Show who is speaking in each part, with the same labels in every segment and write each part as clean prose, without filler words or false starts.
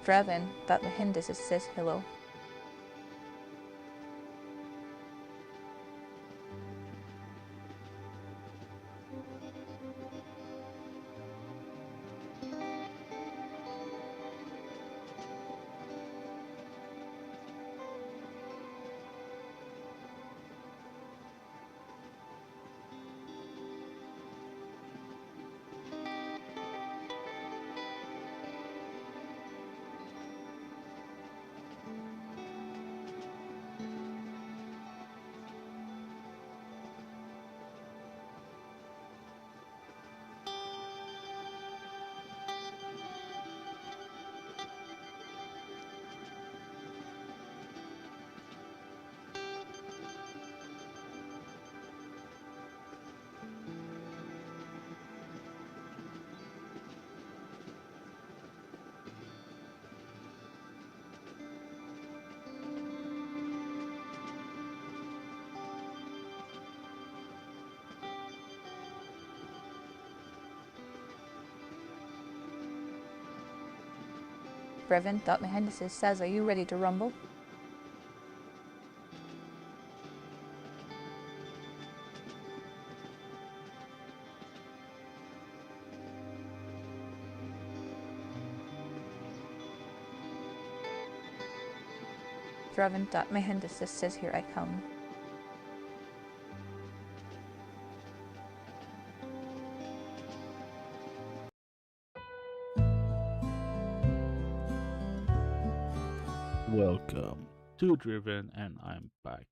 Speaker 1: Draven.Mahindis says hello. Draven.Mahindis says, are you ready to rumble? Draven.Mahindis says, here I come.
Speaker 2: Welcome to Driven, and I'm back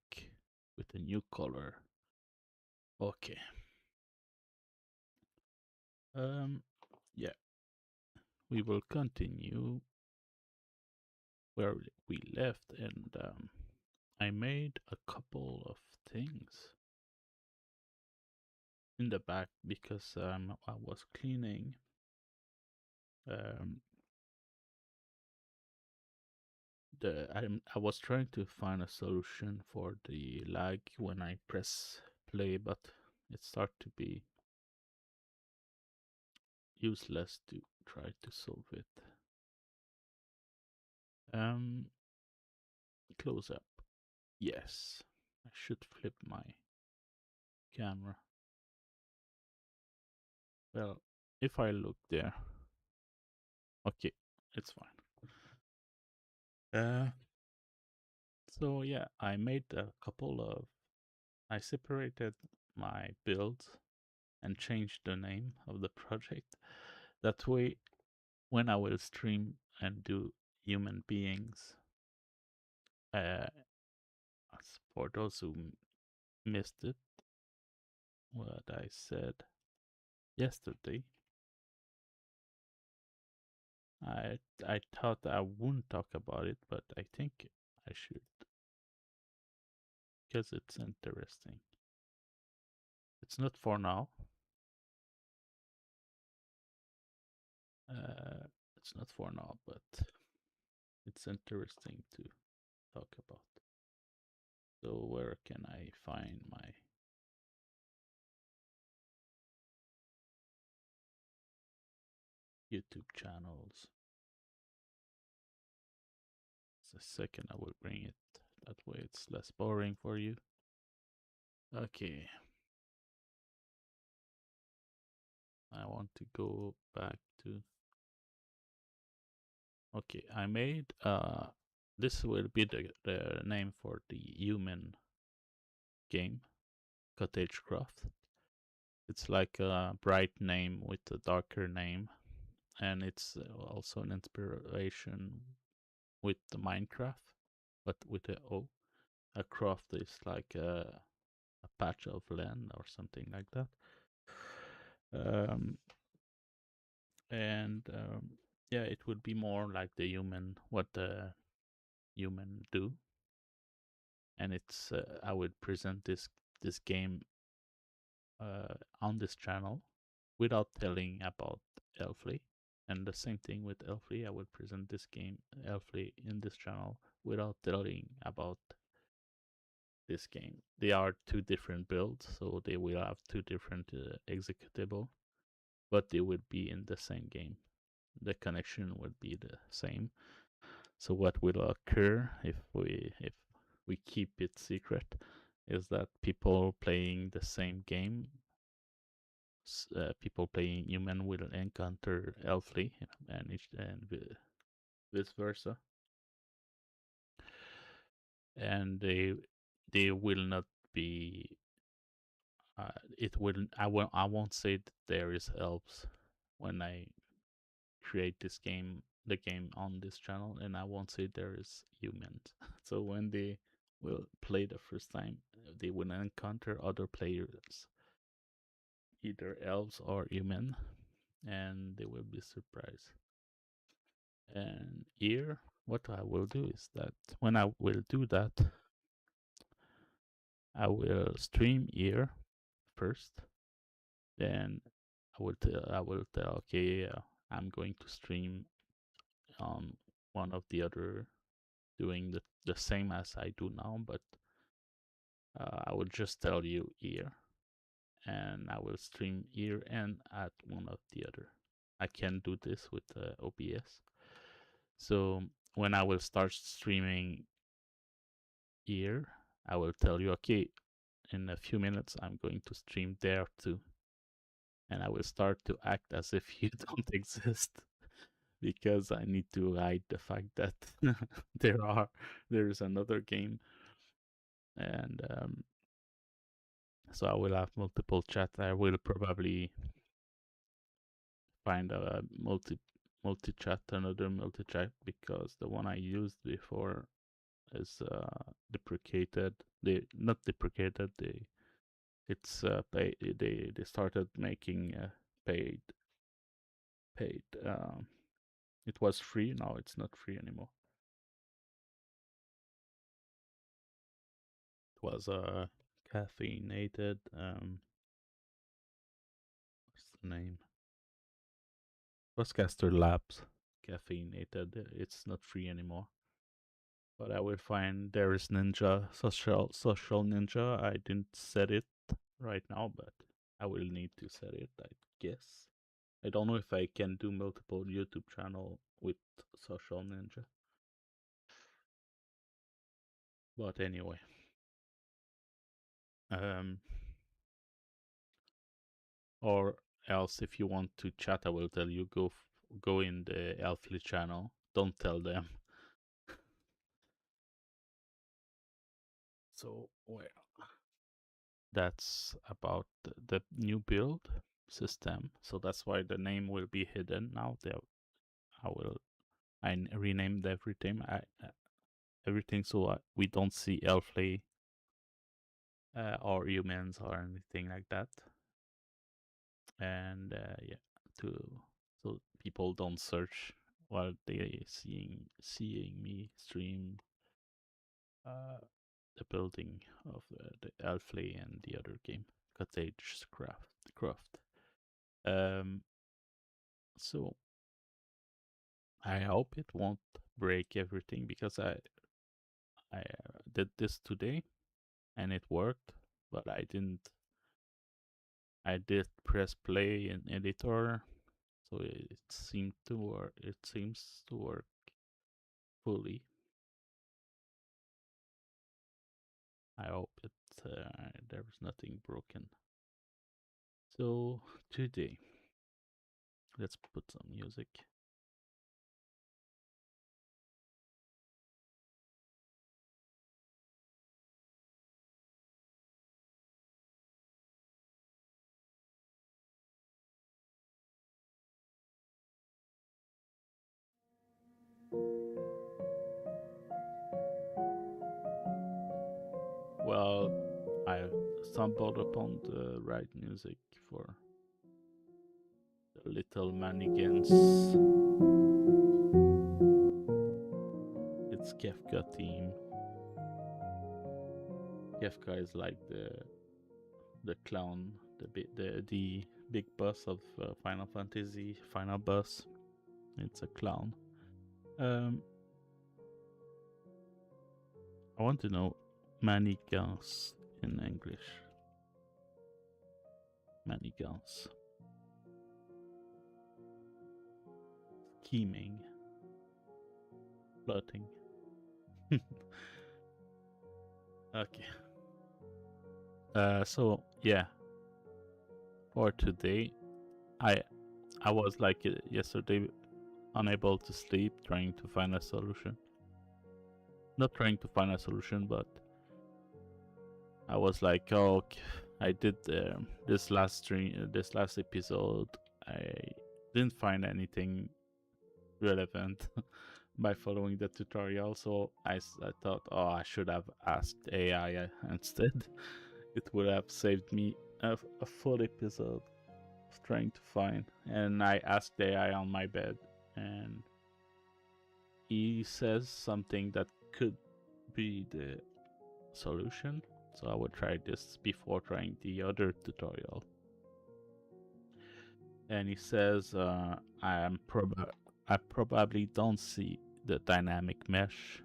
Speaker 2: with a new color. Okay. Yeah, we will continue where we left, and I made a couple of things in the back because I was cleaning. Um, I was trying to find a solution for the lag when I press play, but it started to be useless to try to solve it. Close up. Yes, I should flip my camera. Well, if I look there, okay, it's fine. So yeah, I made a couple of. I separated my builds and changed the name of the project. That way, when I will stream and do human beings, uh, for those who missed it, what I said yesterday, I thought I wouldn't talk about it, but I think I should because it's interesting. It's not for now. It's not for now, but it's interesting to talk about. So where can I find my YouTube channels? Just a second, I will bring it. That way it's less boring for you. Okay. I want to go back to. Okay, I made this will be the name for the human game, Cottagecraft. It's like a bright name with a darker name, and it's also an inspiration with the Minecraft, but with a O. A craft is like a patch of land or something like that. Um, and yeah, it would be more like the human, what the human do. And it's I would present this game on this channel without telling about Elfly. And the same thing with Elfly, I would present this game Elfly in this channel without telling about this game. They are two different builds, so they will have two different executable, but they would be in the same game. The connection would be the same. So what will occur if we keep it secret is that people playing the same game, people playing human will encounter elfly, and vice versa, and they will not be. It will. I won't say that there is elves when I create this game, the game on this channel, and I won't say there is humans. So when they will play the first time, they will encounter other players, either elves or human, and they will be surprised. And here, what I will do is that when I will do that, I will stream here first. Then I will tell okay, I'm going to stream on one of the other, doing the same as I do now, but I will just tell you here, and I will stream here and at one of the other. I can do this with OBS. So when I will start streaming here, I will tell you, okay, in a few minutes I'm going to stream there too, and I will start to act as if you don't exist, because I need to hide the fact that there is another game, and so I will have multiple chat. I will probably find a multi chat, another multi chat, because the one I used before is deprecated. They not deprecated. It's pay. They started making paid. Paid. It was free. Now it's not free anymore. It was caffeinated. What's the name? Postcaster Labs. Caffeinated. It's not free anymore. But I will find there is Ninja, social Ninja. I didn't set it right now, but I will need to set it, I guess. I don't know if I can do multiple YouTube channel with social Ninja. But anyway. Or else, if you want to chat, I will tell you, go in the Elfly channel. Don't tell them. So, well, that's about the new build system. So that's why the name will be hidden now. I renamed everything. Everything, so we don't see Elfly or humans or anything like that. And yeah, so people don't search while they seeing me stream the building of the Elfly and the other game, Cottage Craft. So I hope it won't break everything, because I did this today and it worked, but I didn't. I did press play in editor, so it seemed to work. It seems to work fully. I hope there's nothing broken. So today, let's put some music. Well, I stumbled upon the right music for the Little Manigans. It's Kefka theme. Kefka is like the clown, the big boss of Final Fantasy, final boss. It's a clown. I want to know manigans in English. Manigans. Scheming. Floating. Okay. So yeah, for today, I I was like yesterday unable to sleep, trying to find a solution. Not trying to find a solution, but I was like, oh, I did this last stream, this last episode. I didn't find anything relevant by following the tutorial, so I thought, oh, I should have asked AI instead. It would have saved me a full episode of trying to find. And I asked AI on my bed, and he says something that could be the solution. So I would try this before trying the other tutorial. And he says, I probably don't see the dynamic mesh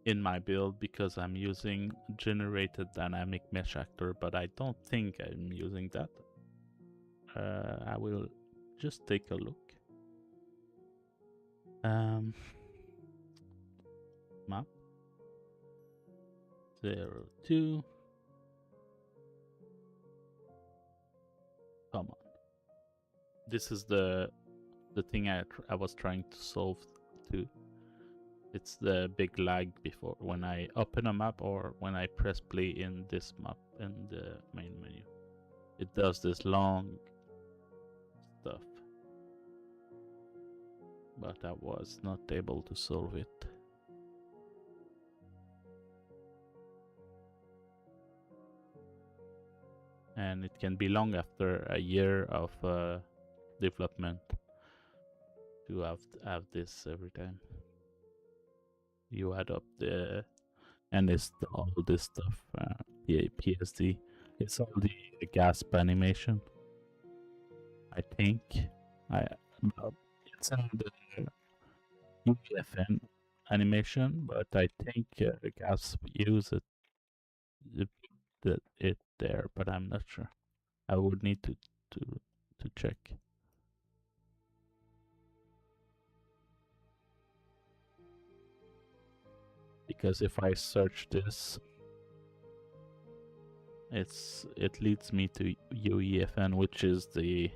Speaker 2: in my build because I'm using generated dynamic mesh actor, but I don't think I'm using that. I will just take a look. Map 02. Come on. This is the thing I was trying to solve too. It's the big lag before when I open a map or when I press play in this map in the main menu. It does this long stuff, but I was not able to solve it. And it can be long after a year of development to have this every time. You add up the and it's all this stuff. PSD. It's all the gasp animation. I think it's in the UEFN animation, but I think gasp use it there, but I'm not sure. I would need to check. Because if I search this, it leads me to UEFN, which is the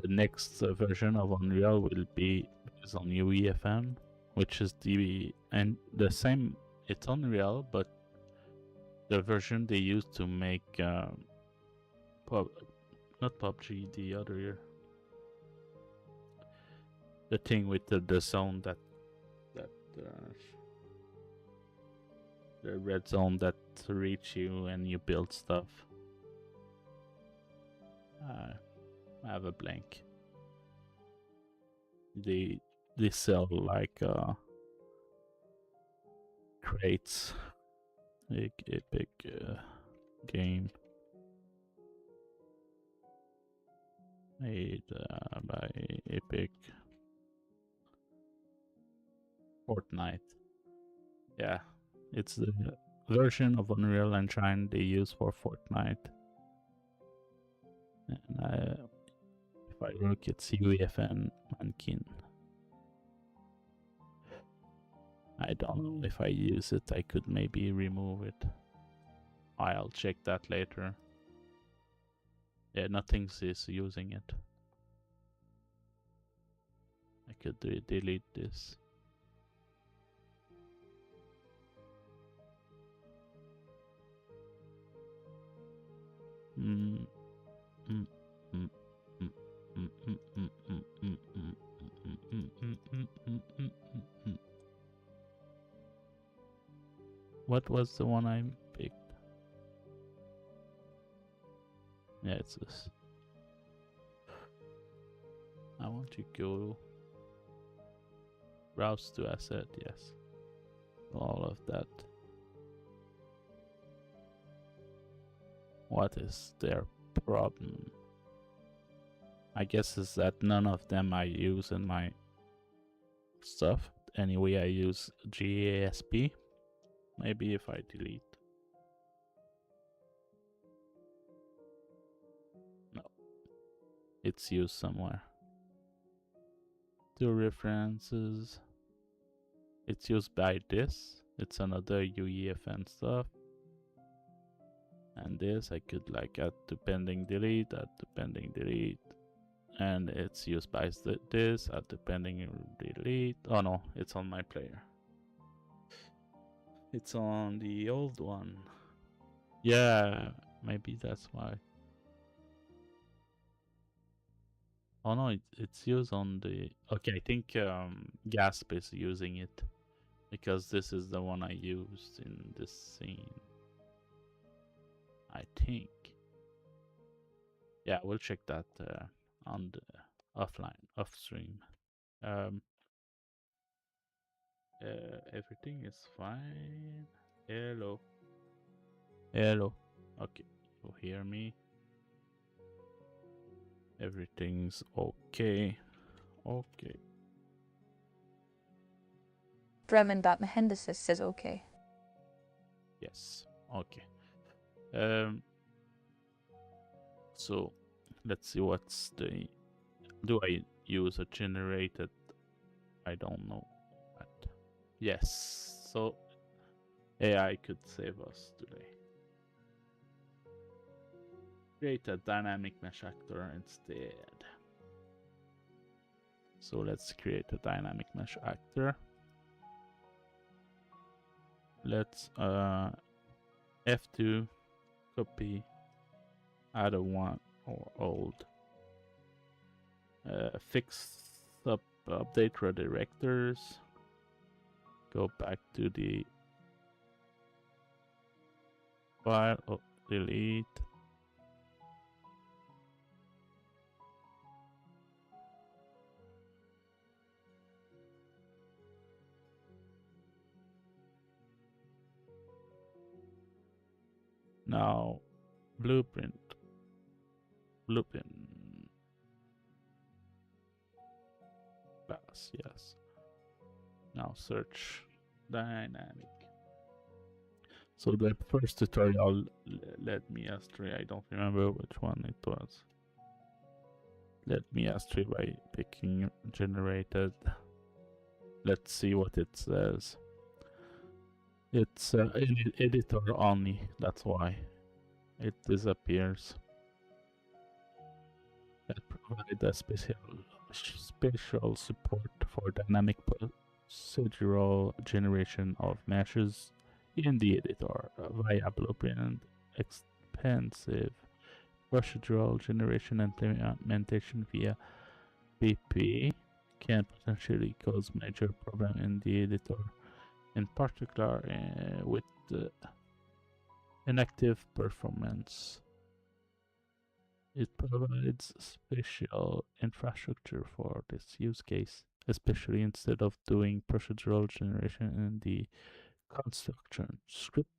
Speaker 2: next version of Unreal will be is on UEFN, which is the same. It's Unreal, but the version they used to make not PUBG, the other the thing with the zone that the red zone that reach you and you build stuff. I have a blank. They sell like crates. Epic game made by Epic. Fortnite. Yeah, it's the version of Unreal Engine they use for Fortnite. And if I look, it's UEFN Mankin. I don't know if I use it. I could maybe remove it. I'll check that later. Yeah, nothing is using it. I could delete this. What was the one I picked? Yeah, it's this. I want to go browse to asset, yes. All of that. What is their problem? I guess is that none of them I use in my stuff. Anyway, I use GASP. Maybe if I delete. No. It's used somewhere. Two references. it's used by this. It's another UEFN stuff. And this I could like add to pending delete, add to pending delete. And it's used by this, add to pending delete. Oh no, it's on my player. It's on the old one. Yeah, maybe that's why. Oh no, it's used on the... Okay, I think Gasp is using it. Because this is the one I used in this scene. I think. Yeah, we'll check that on the off stream. Everything is fine. Hello. Hello. Okay, you hear me? Everything's okay. Okay.
Speaker 1: Bremen.Mehendisis says okay.
Speaker 2: Yes. Okay. So let's see what's the... Do I use a generated? I don't know. But yes. So AI could save us today. Create a dynamic mesh actor instead. So let's create a dynamic mesh actor. Let's F2 copy add a one or old. Fix up update redirectors. Go back to the file. Oh, delete. Now blueprint. Class, yes. Now search dynamic. So the first tutorial led me astray. I don't remember which one it was. Led me astray by picking generated. Let's see what it says. It's editor only, that's why it disappears. That provides a special support for dynamic procedural generation of meshes in the editor via blueprint, expensive procedural generation and implementation via BP can potentially cause major problem in the editor, in particular with inactive performance. It provides special infrastructure for this use case, especially instead of doing procedural generation in the construction script.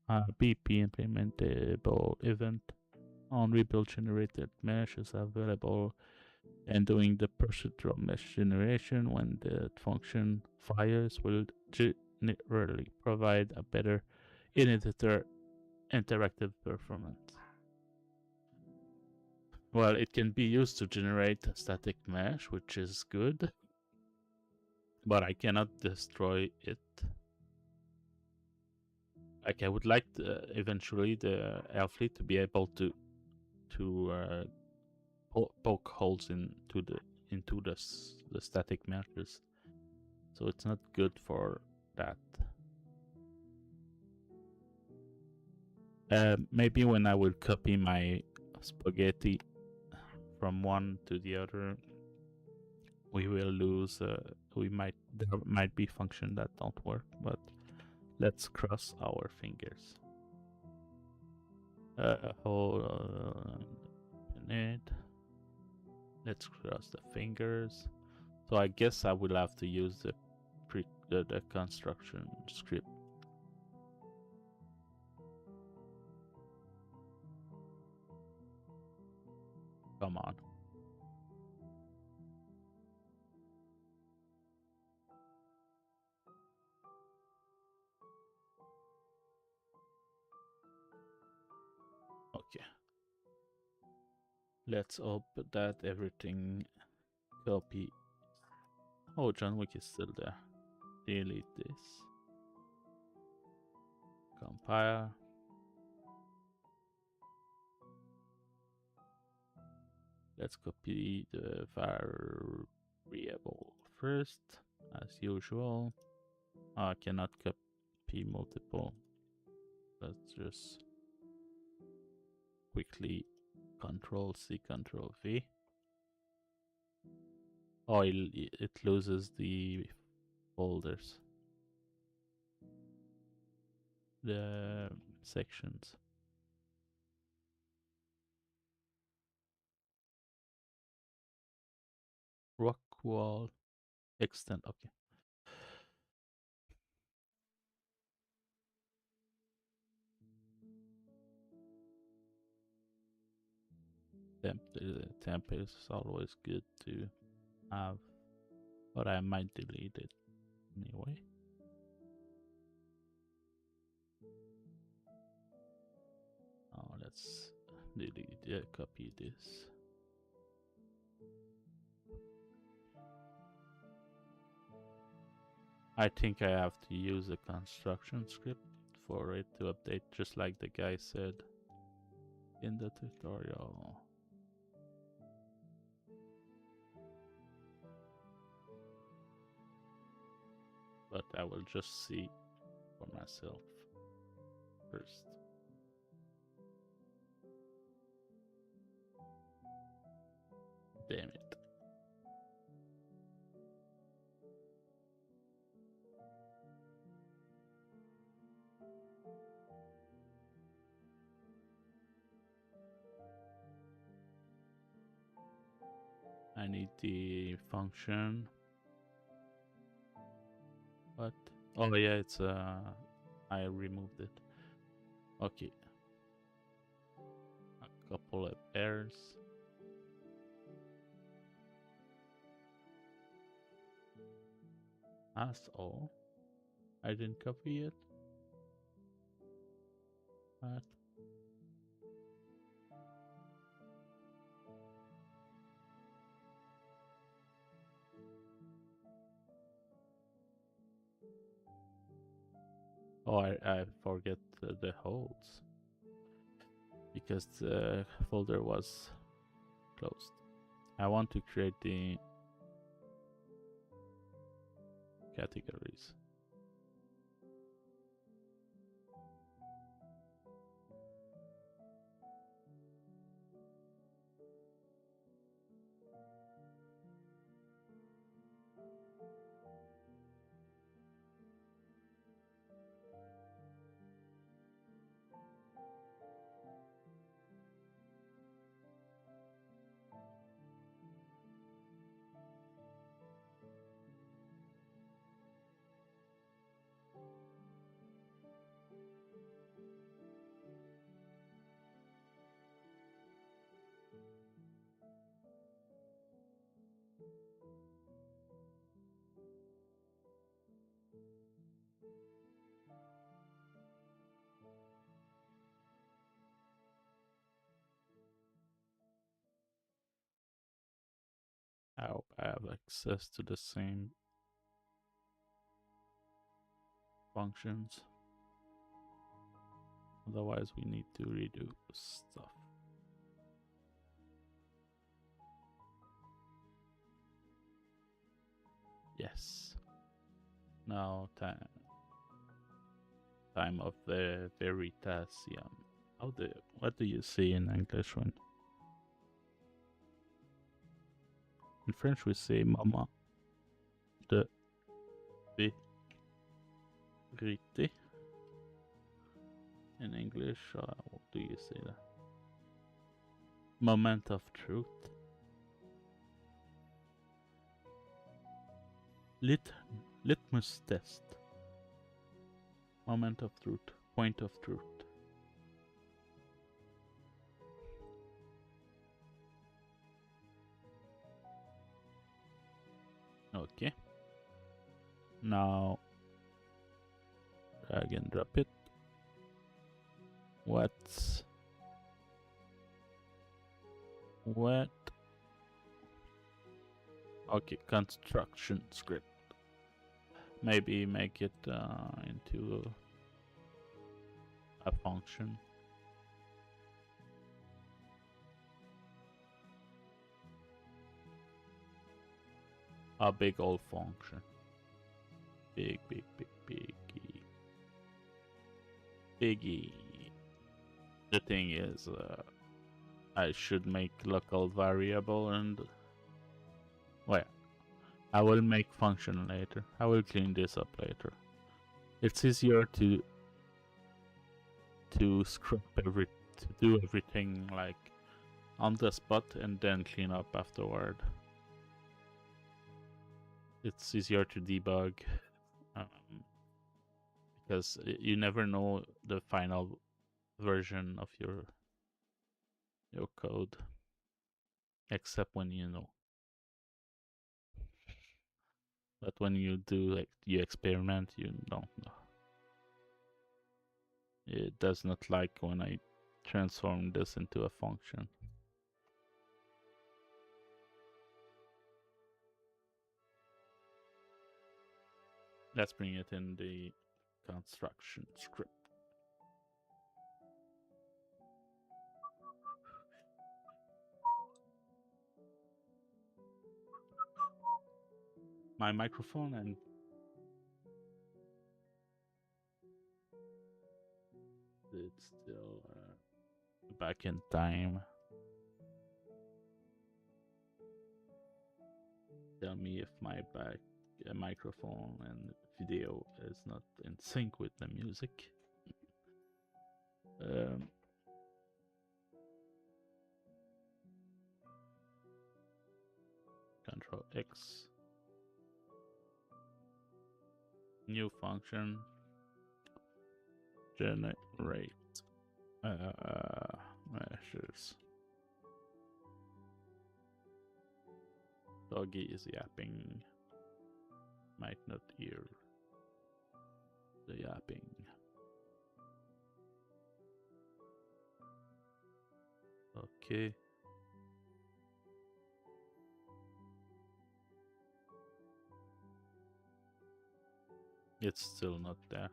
Speaker 2: BP implementable event on rebuild generated mesh is available, and doing the procedural mesh generation when the function fires will generally provide a better in-editor interactive performance. Well, it can be used to generate a static mesh, which is good, but I cannot destroy it. Like, I would like eventually the Elfleet to be able to poke holes into the static meshes, so it's not good for that. Maybe when I will copy my spaghetti from one to the other, we will lose. There might be functions that don't work, but let's cross our fingers. Hold on a minute. Let's cross the fingers. So I guess I will have to use the construction script. Come on. Okay. Let's open that. Everything copy. Oh, John Wick is still there. delete this. Compile. Let's copy the variable first, as usual. I cannot copy multiple. Let's just quickly Control C, Control V. Oh, it loses the folders, the sections. Rock wall extend. Okay. Temp is always good to have, but I might delete it anyway. Oh, let's delete, copy this. I think I have to use a construction script for it to update, just like the guy said in the tutorial. But I will just see for myself first. Damn it. I need the function. What? Oh yeah, it's I removed it. Okay. A couple of errors. That's all. I didn't copy it. What? Oh, I forget the holds because the folder was closed. I want to create the categories. I hope I have access to the same functions. Otherwise, we need to redo stuff. Yes. Now time of the Veritasium. What do you say in English when? In French we say Maman de vérité. In English, what do you say that? Moment of truth. Litmus test. Moment of truth. Point of truth. Okay. Now drag and drop it. What? Okay, construction script. maybe make it into a function. A big old function. Big, big, big, biggie. Biggie. The thing is, I should make local variable and... Well, I will make function later. I will clean this up later. It's easier to scrap to do everything like on the spot and then clean up afterward. It's easier to debug because you never know the final version of your code, except when you know. But when you do, like, you experiment, you don't know. It does not like when I transform this into a function. Let's bring it in the construction script. My microphone and it's still back in time. Tell me if my microphone and video is not in sync with the music. Control X. New function. Generate measures. Doggy is yapping. Might not hear the yapping. Okay. It's still not there.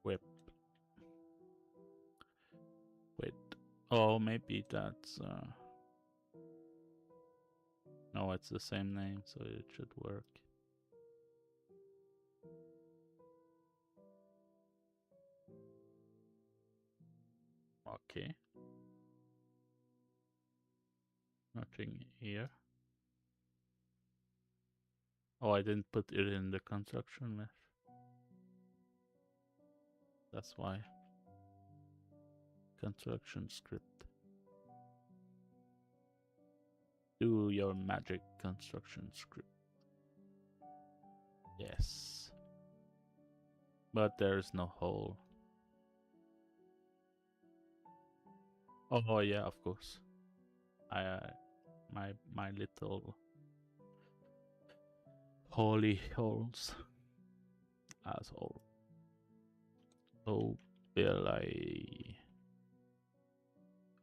Speaker 2: Whip. Wait. Oh, maybe that's... No, it's the same name, so it should work. Okay. Nothing here. Oh, I didn't put it in the construction mesh. That's why. Construction script. Do your magic construction script. Yes. But there's no hole. Oh yeah, of course. My little holy holes. Asshole. Oh, Billy.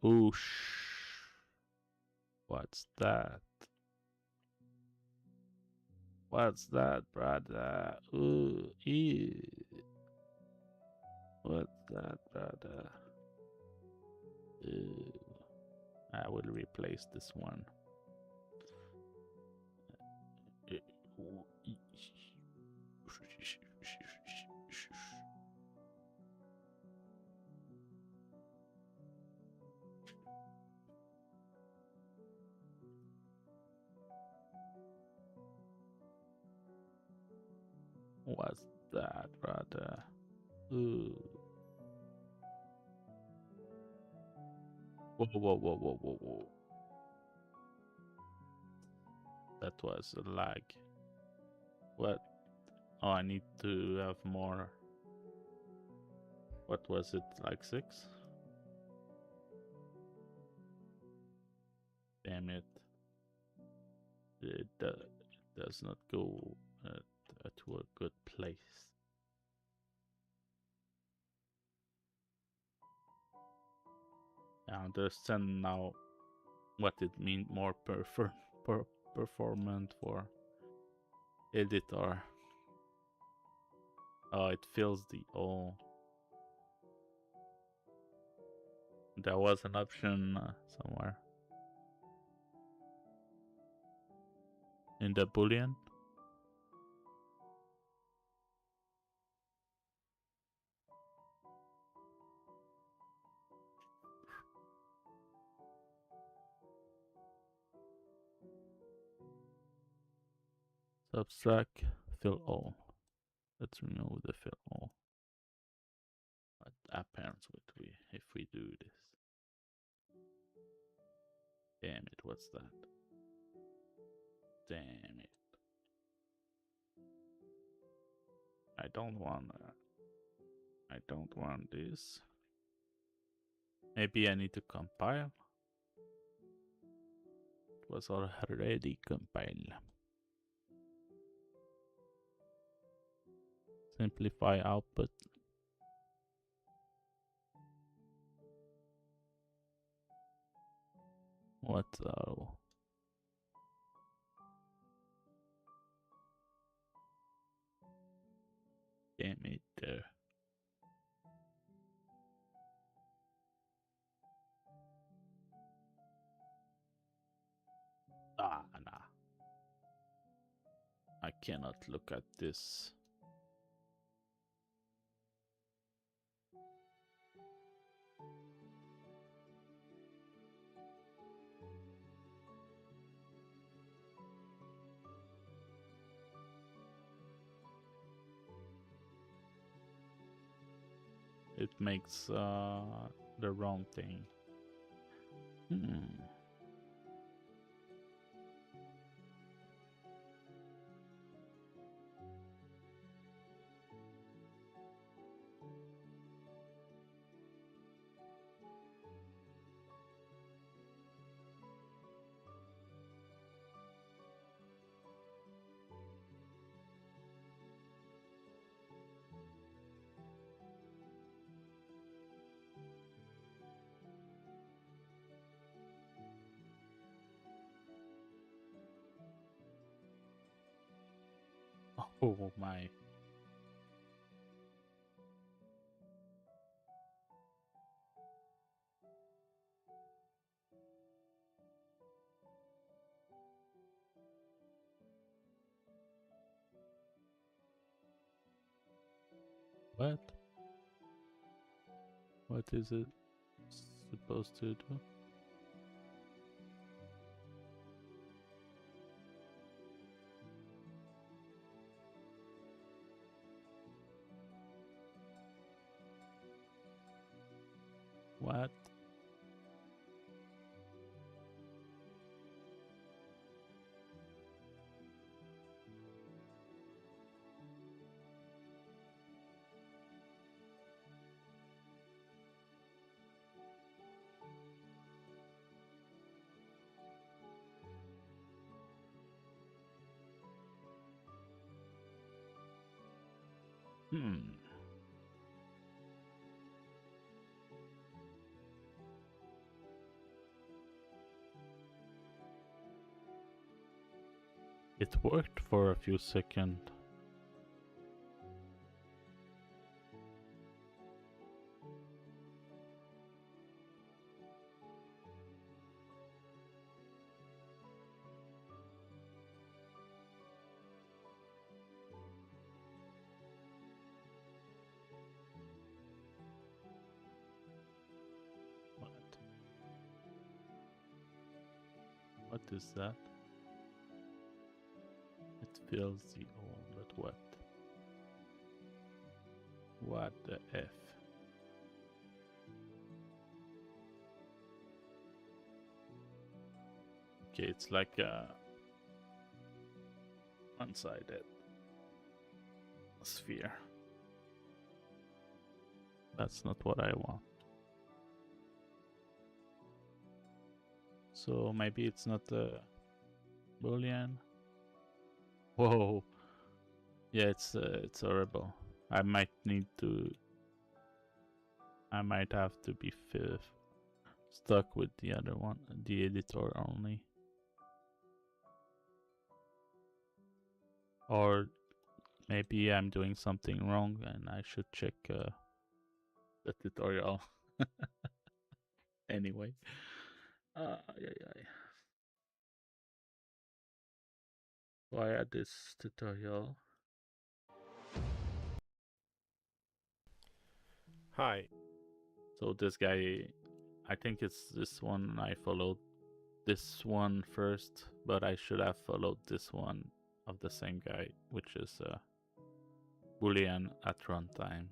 Speaker 2: Oosh. What's that? What's that, brother? Ooh, ew. What's that, brother? Ew. I will replace this one. What's that, brother? Ooh. Whoa, whoa, whoa, whoa, whoa, whoa. That was a lag. What? Oh, I need to have more. What was it, like 6? Damn it. It does not go to a good place. I understand now what it means more performant for editor. Oh, it fills the O. There was an option somewhere in the boolean. Subtract fill all. Let's remove the fill all. What happens if we do this? Damn it, what's that? Damn it. I don't want this. Maybe I need to compile. It was already compiled. Simplify output. What damn it. Nah. I cannot look at this. It makes the wrong thing. Oh my. What? What is it supposed to do? What? It worked for a few seconds. What is that? It fills the hole, but what? What the F? Okay, it's like a one-sided sphere. That's not what I want. So maybe it's not a Boolean. Whoa. Yeah, it's horrible. I might have to be stuck with the other one, the editor only. Or maybe I'm doing something wrong and I should check the tutorial. Anyway. Via this tutorial.
Speaker 3: Hi.
Speaker 2: So this guy, I think it's this one. I followed this one first, but I should have followed this one of the same guy, which is Boolean at runtime.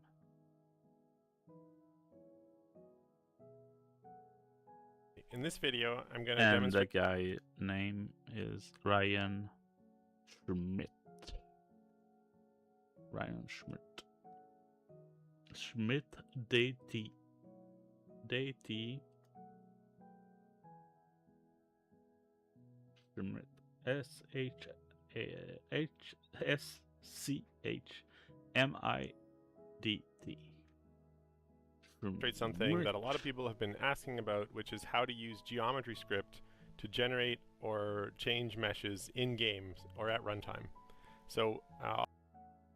Speaker 3: In this video, I'm going to
Speaker 2: And
Speaker 3: demonstrate.
Speaker 2: the guy name is Ryan Schmidt. Ryan Schmidt. Schmidt DT. Schmidt. SCHMIDT.
Speaker 3: Demonstrate something that a lot of people have been asking about, which is how to use geometry script to generate or change meshes in games or at runtime. So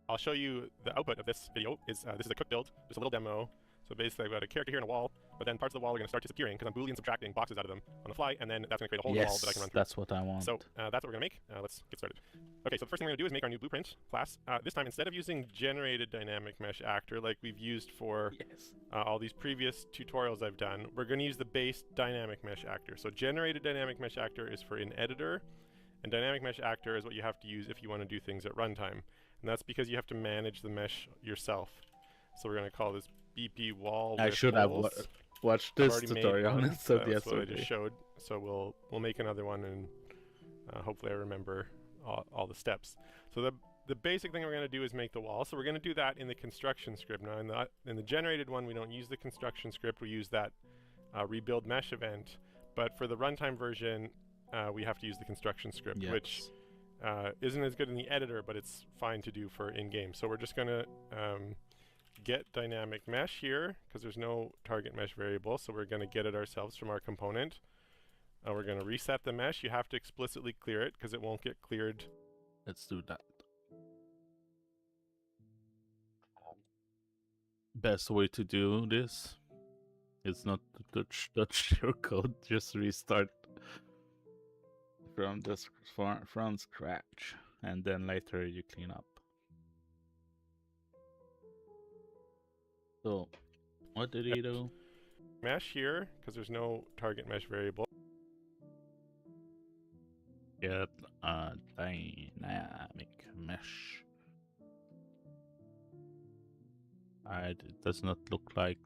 Speaker 3: I'll show you the output of this video. This is a quick build, just a little demo. So basically, I've got a character here in a wall, but then parts of the wall are going to start disappearing because I'm Boolean subtracting boxes out of them on the fly, and then that's going to create a hole in the wall that I can run through.
Speaker 2: That's what I want.
Speaker 3: So that's what we're going to make. Let's get started. Okay, so the first thing we're going to do is make our new blueprint class. This time, instead of using generated dynamic mesh actor like we've used for all these previous tutorials I've done, we're going to use the base dynamic mesh actor. So generated dynamic mesh actor is for in editor, and dynamic mesh actor is what you have to use if you want to do things at runtime. And that's because you have to manage the mesh yourself. So we're going to call this BP wall.
Speaker 2: I should have watched this tutorial instead of
Speaker 3: that's what I
Speaker 2: yesterday.
Speaker 3: just showed. So we'll make another one, and hopefully I remember all the steps. So the basic thing we're going to do is make the wall. So we're going to do that in the construction script. Now in the generated one, we don't use the construction script. We use that rebuild mesh event. But for the runtime version, we have to use the construction script, which isn't as good in the editor, but it's fine to do for in-game. So we're just going to get dynamic mesh here because there's no target mesh variable, so we're going to get it ourselves from our component. We're going to reset the mesh. You have to explicitly clear it because it won't get cleared.
Speaker 2: Let's do that. Best way to do this is not to touch your code, just restart from scratch, and then later you clean up. So, what did he do?
Speaker 3: Mesh here, because there's no target mesh variable.
Speaker 2: Get a dynamic mesh. It does not look like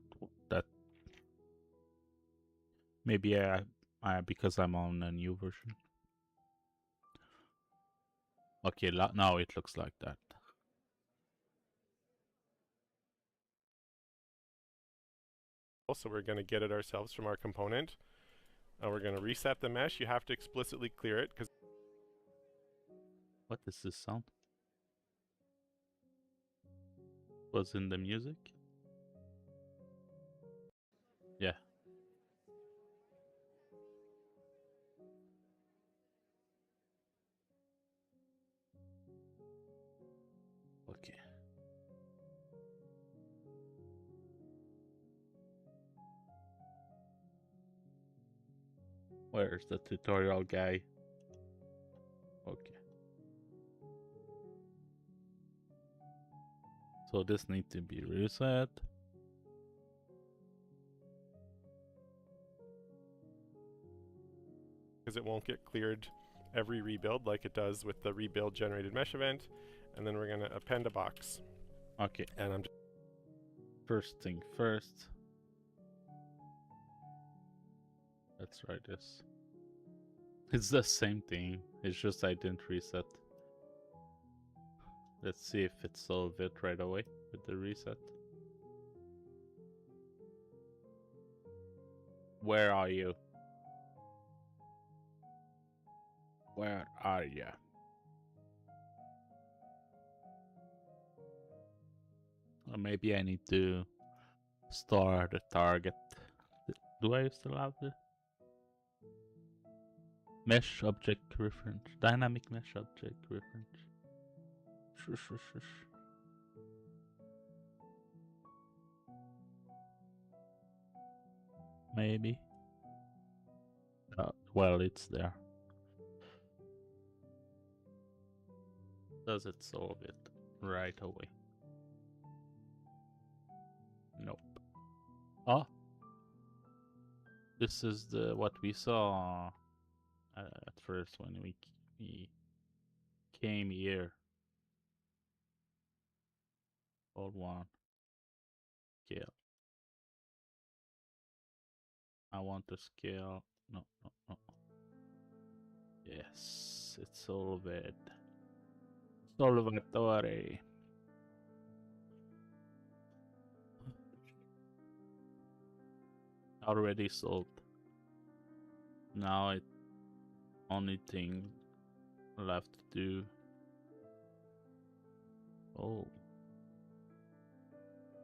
Speaker 2: that. Maybe because I'm on a new version. Okay, now it looks like that.
Speaker 3: So we're going to get it ourselves from our component. We're going to reset the mesh. You have to explicitly clear it because.
Speaker 2: What is this sound? Was in the music? Yeah. Okay. Where's the tutorial guy? Okay. So this needs to be reset.
Speaker 3: Because it won't get cleared every rebuild like it does with the rebuild generated mesh event. And then we're going to append a box.
Speaker 2: Okay.
Speaker 3: And I'm
Speaker 2: first thing first. Let's try this. It's the same thing. It's just I didn't reset. Let's see if it solved it right away with the reset. Where are you? Where are you? Or maybe I need to store the target. Do I still have the mesh object reference? Dynamic mesh object reference. Maybe. Well, it's there. Does it solve it right away? Nope. Oh, this is what we saw at first when we came here. Hold one. Scale. I want to scale. No. Yes, it's solved. Solvatore. Already solved. Now it only thing left to do. Oh,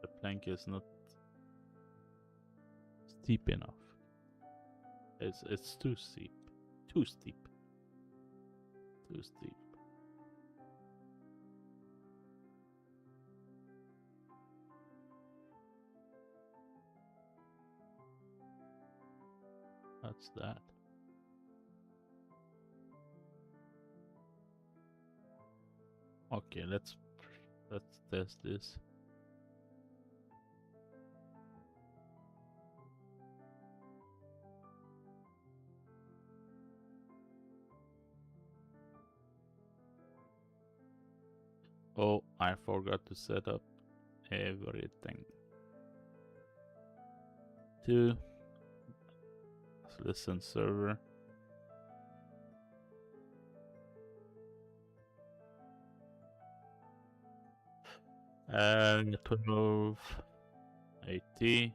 Speaker 2: the plank is not steep enough. It's too steep. Too steep. Too steep. That's that. Okay, let's test this. Oh, I forgot to set up everything. To listen server. And 1280.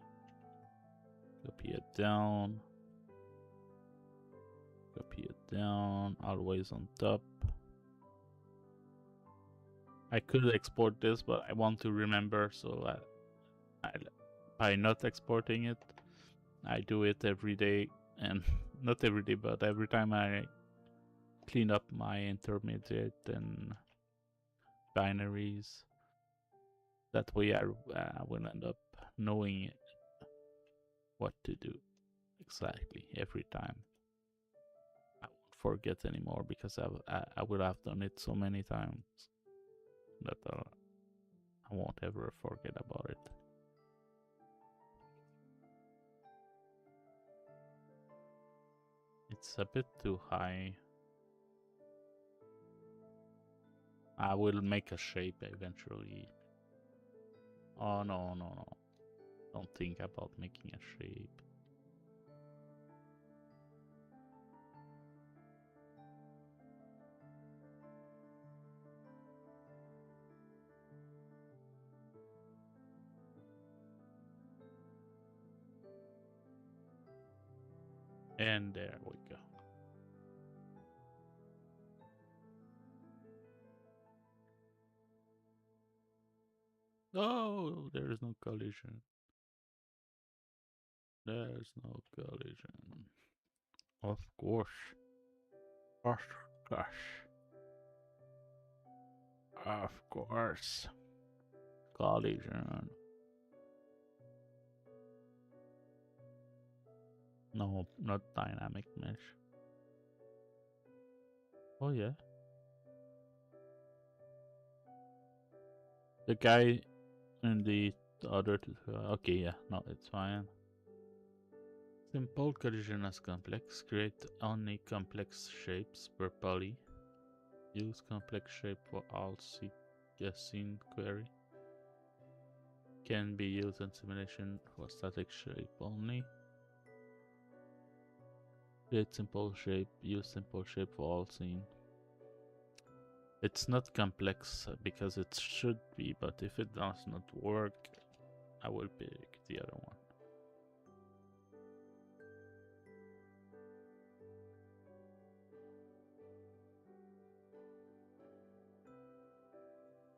Speaker 2: Copy it down. Copy it down. Always on top. I could export this, but I want to remember, so by not exporting it, I do it every day, and not every day, but every time I clean up my intermediate and binaries. That way I will end up knowing what to do exactly every time. I won't forget anymore because I will have done it so many times that I won't ever forget about it. It's a bit too high. I will make a shape eventually. Oh no. Don't think about making a shape. And there we go. Oh, there is no collision. There's no collision. Of course. Of course. Collision. No, not dynamic mesh. Oh yeah. The guy in the other okay, yeah, no, it's fine. Simple collision as complex. Create only complex shapes per poly. Use complex shape for all scene query. Can be used in simulation for static shape only. Create simple shape. Use simple shape for all scene. It's not complex because it should be, but if it does not work, I will pick the other one.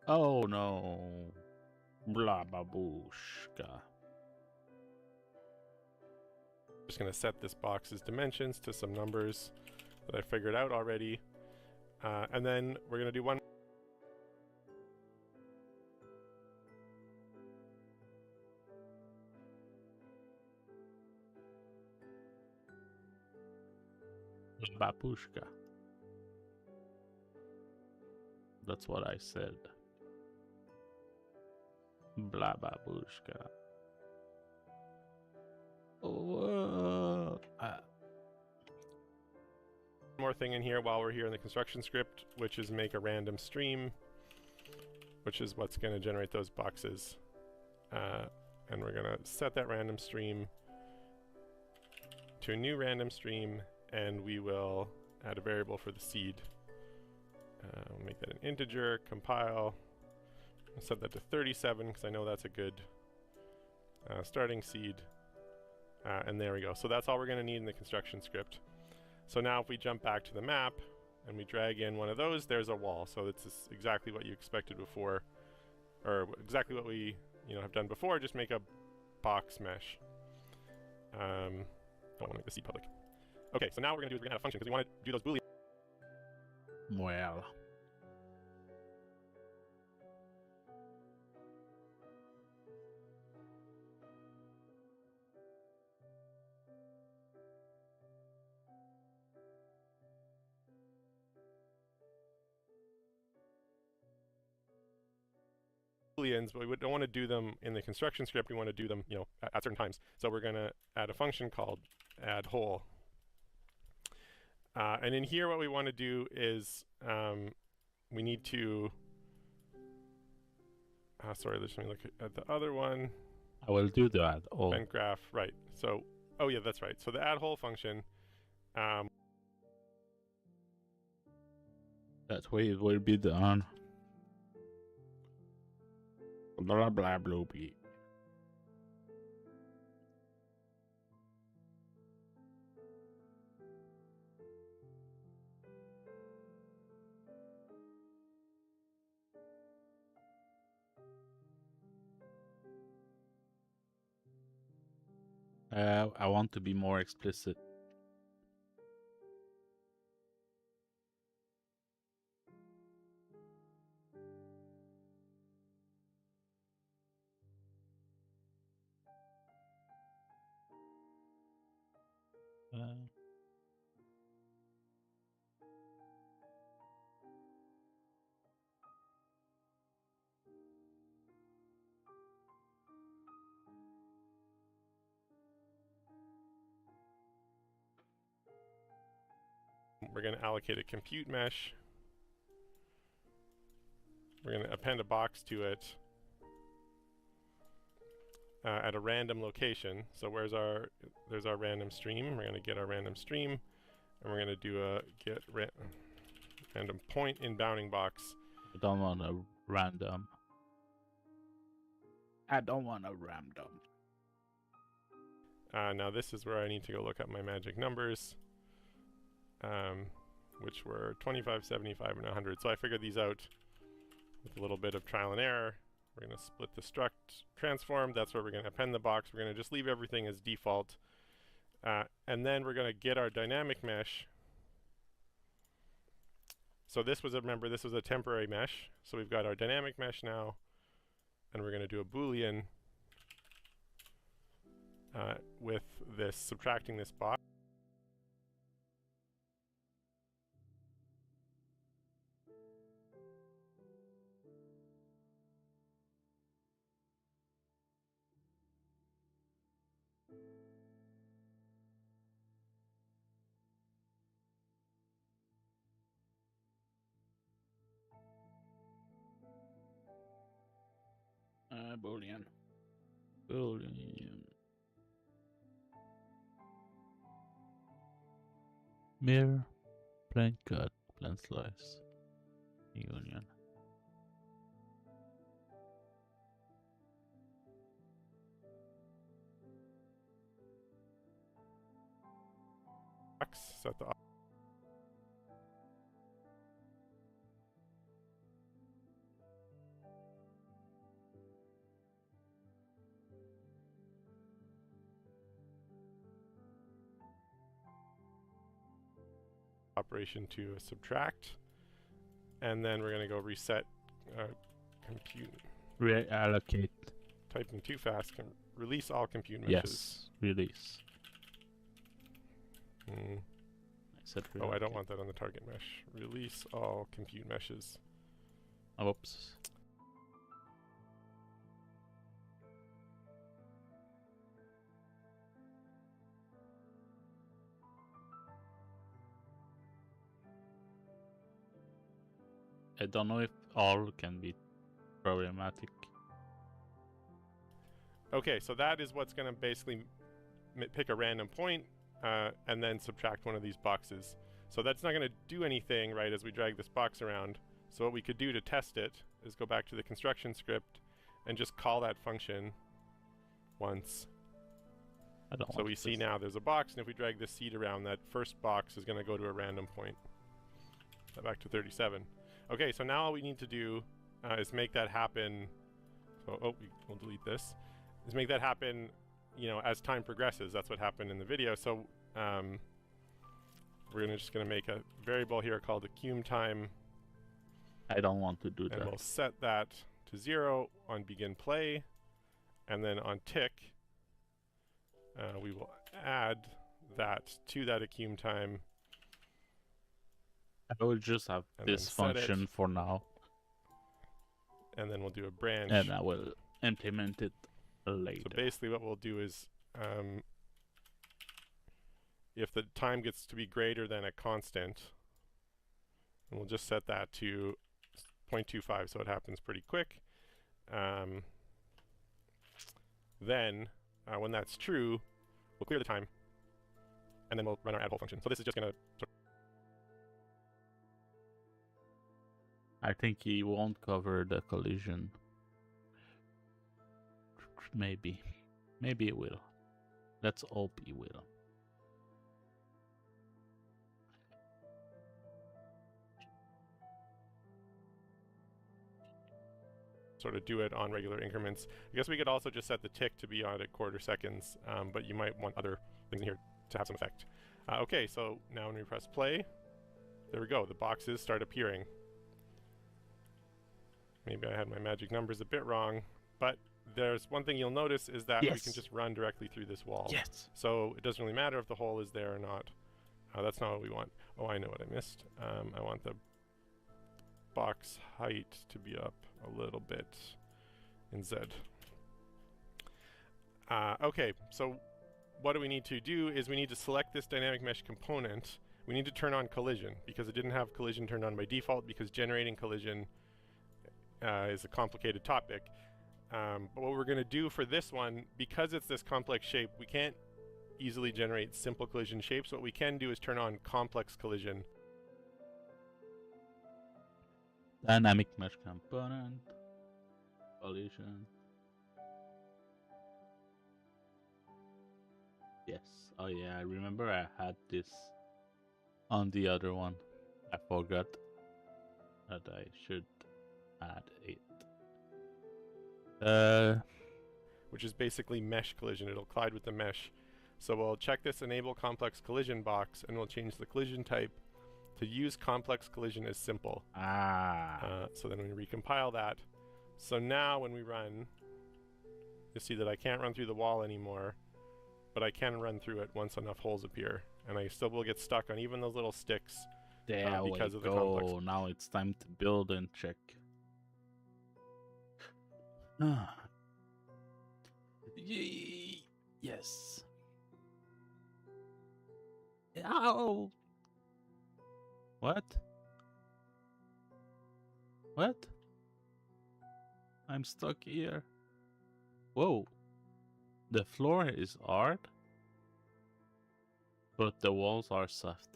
Speaker 2: Oh no. Blah babushka.
Speaker 3: Just going to set this box's dimensions to some numbers that I figured out already. And then we're going to do one.
Speaker 2: Babushka. That's what I said. Blah babushka. Oh,
Speaker 3: More thing in here while we're here in the construction script, which is make a random stream, which is what's going to generate those boxes. And we're going to set that random stream to a new random stream, and we will add a variable for the seed. We'll make that an integer, compile. I'll set that to 37 because I know that's a good starting seed. And there we go. So that's all we're going to need in the construction script. So now if we jump back to the map and we drag in one of those, there's a wall. So it's exactly what you expected before, or exactly what we have done before. Just make a box mesh. Don't want to make the seed public. Okay, so now what we're going to do is we're going to add a function because we want to do those Boolean.
Speaker 2: well.
Speaker 3: Booleans, but we don't want to do them in the construction script. We want to do them, at certain times. So we're going to add a function called add whole. And in here, what we want to do is we need to. Sorry, let me look at the other one.
Speaker 2: I will do that. Oh,
Speaker 3: Event graph, right? So, oh yeah, that's right. So the add whole function.
Speaker 2: that way it will be done. Blah blah blah blah. I want to be more explicit.
Speaker 3: We're going to allocate a compute mesh. We're going to append a box to it at a random location. So there's our random stream. We're going to get our random stream, and we're going to do a get random point in bounding box.
Speaker 2: I don't want a random. I don't want a random.
Speaker 3: Now this is where I need to go look up my magic numbers, which were 25, 75, and 100. So I figured these out with a little bit of trial and error. We're going to split the struct transform. That's where we're going to append the box. We're going to just leave everything as default. And then we're going to get our dynamic mesh. So this was, remember, this was a temporary mesh. So we've got our dynamic mesh now. And we're going to do a Boolean with this, subtracting this box.
Speaker 2: Boolean. Boolean. Mirror, plain cut, plain slice, union.
Speaker 3: Set the operation to subtract, and then we're going to go reset compute.
Speaker 2: Reallocate.
Speaker 3: Typing too fast. Can release all compute meshes.
Speaker 2: Yes, release.
Speaker 3: Mm.
Speaker 2: Set
Speaker 3: Oh, I don't
Speaker 2: relocate.
Speaker 3: want that on the target mesh. Release all compute meshes.
Speaker 2: Oh, whoops. I don't know if all can be problematic.
Speaker 3: Okay, so that is what's going to basically pick a random point and then subtract one of these boxes. So that's not going to do anything, right, as we drag this box around. So what we could do to test it is go back to the construction script and just call that function once.
Speaker 2: I don't
Speaker 3: So
Speaker 2: want
Speaker 3: we see
Speaker 2: this.
Speaker 3: now there's a box, and if we drag this seed around, that first box is going to go to a random point. Back to 37. Okay, so now all we need to do is make that happen. So, we'll delete this. Is make that happen, you know, as time progresses. That's what happened in the video. So we're just going to make a variable here called accum time,
Speaker 2: I don't want to do
Speaker 3: and
Speaker 2: that.
Speaker 3: we'll set that to 0 on begin play, and then on tick, we will add that to that accum time.
Speaker 2: I will just have
Speaker 3: And
Speaker 2: this
Speaker 3: then set it.
Speaker 2: function for now,
Speaker 3: And then we'll do a branch.
Speaker 2: and I will implement it later.
Speaker 3: So basically what we'll do is if the time gets to be greater than a constant, and we'll just set that to 0.25 so it happens pretty quick. Then when that's true, we'll clear the time, and then we'll run our add hole function. So this is just going to
Speaker 2: I think he won't cover the collision. Maybe. Maybe it will. Let's hope he will.
Speaker 3: sort of do it on regular increments. I guess we could also just set the tick to be on at quarter seconds, but you might want other things in here to have some effect. Okay, so now when we press play, there we go, the boxes start appearing. Maybe I had my magic numbers a bit wrong, but there's one thing you'll notice is that we can
Speaker 2: Yes.
Speaker 3: just run directly through this wall.
Speaker 2: Yes.
Speaker 3: So it doesn't really matter if the hole is there or not. That's not what we want. Oh, I know what I missed. I want the box height to be up a little bit in Z. Okay, so what do we need to do is we need to select this dynamic mesh component. We need to turn on collision because it didn't have collision turned on by default because generating collision is a complicated topic. But what we're going to do for this one, because it's this complex shape, we can't easily generate simple collision shapes. What we can do is turn on complex collision.
Speaker 2: Dynamic mesh component. Collision. Yes. Oh yeah, I remember I had this on the other one. I forgot that I should add it.
Speaker 3: Which is basically mesh collision. It'll collide with the mesh. So we'll check this enable complex collision box, and we'll change the collision type to use complex collision as simple. So then we recompile that. So now when we run, you'll see that I can't run through the wall anymore, but I can run through it once enough holes appear, and I still will get stuck on even those little sticks.
Speaker 2: There
Speaker 3: because
Speaker 2: we
Speaker 3: of the
Speaker 2: go.
Speaker 3: complex.
Speaker 2: Now it's time to build and check. Yes. Ow! What? What? I'm stuck here. Whoa. The floor is hard, but the walls are soft.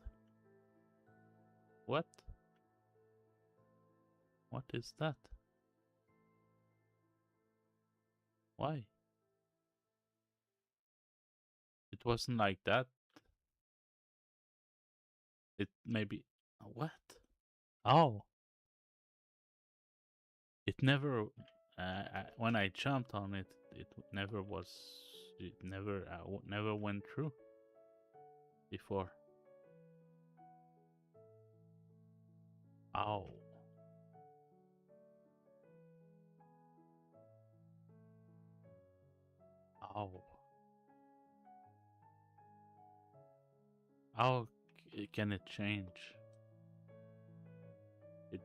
Speaker 2: What? What is that? Why? It wasn't like that. It maybe... What? Oh. It never... when I jumped on it, it never was... It never, never went through before. Ow. Ow. can it change? It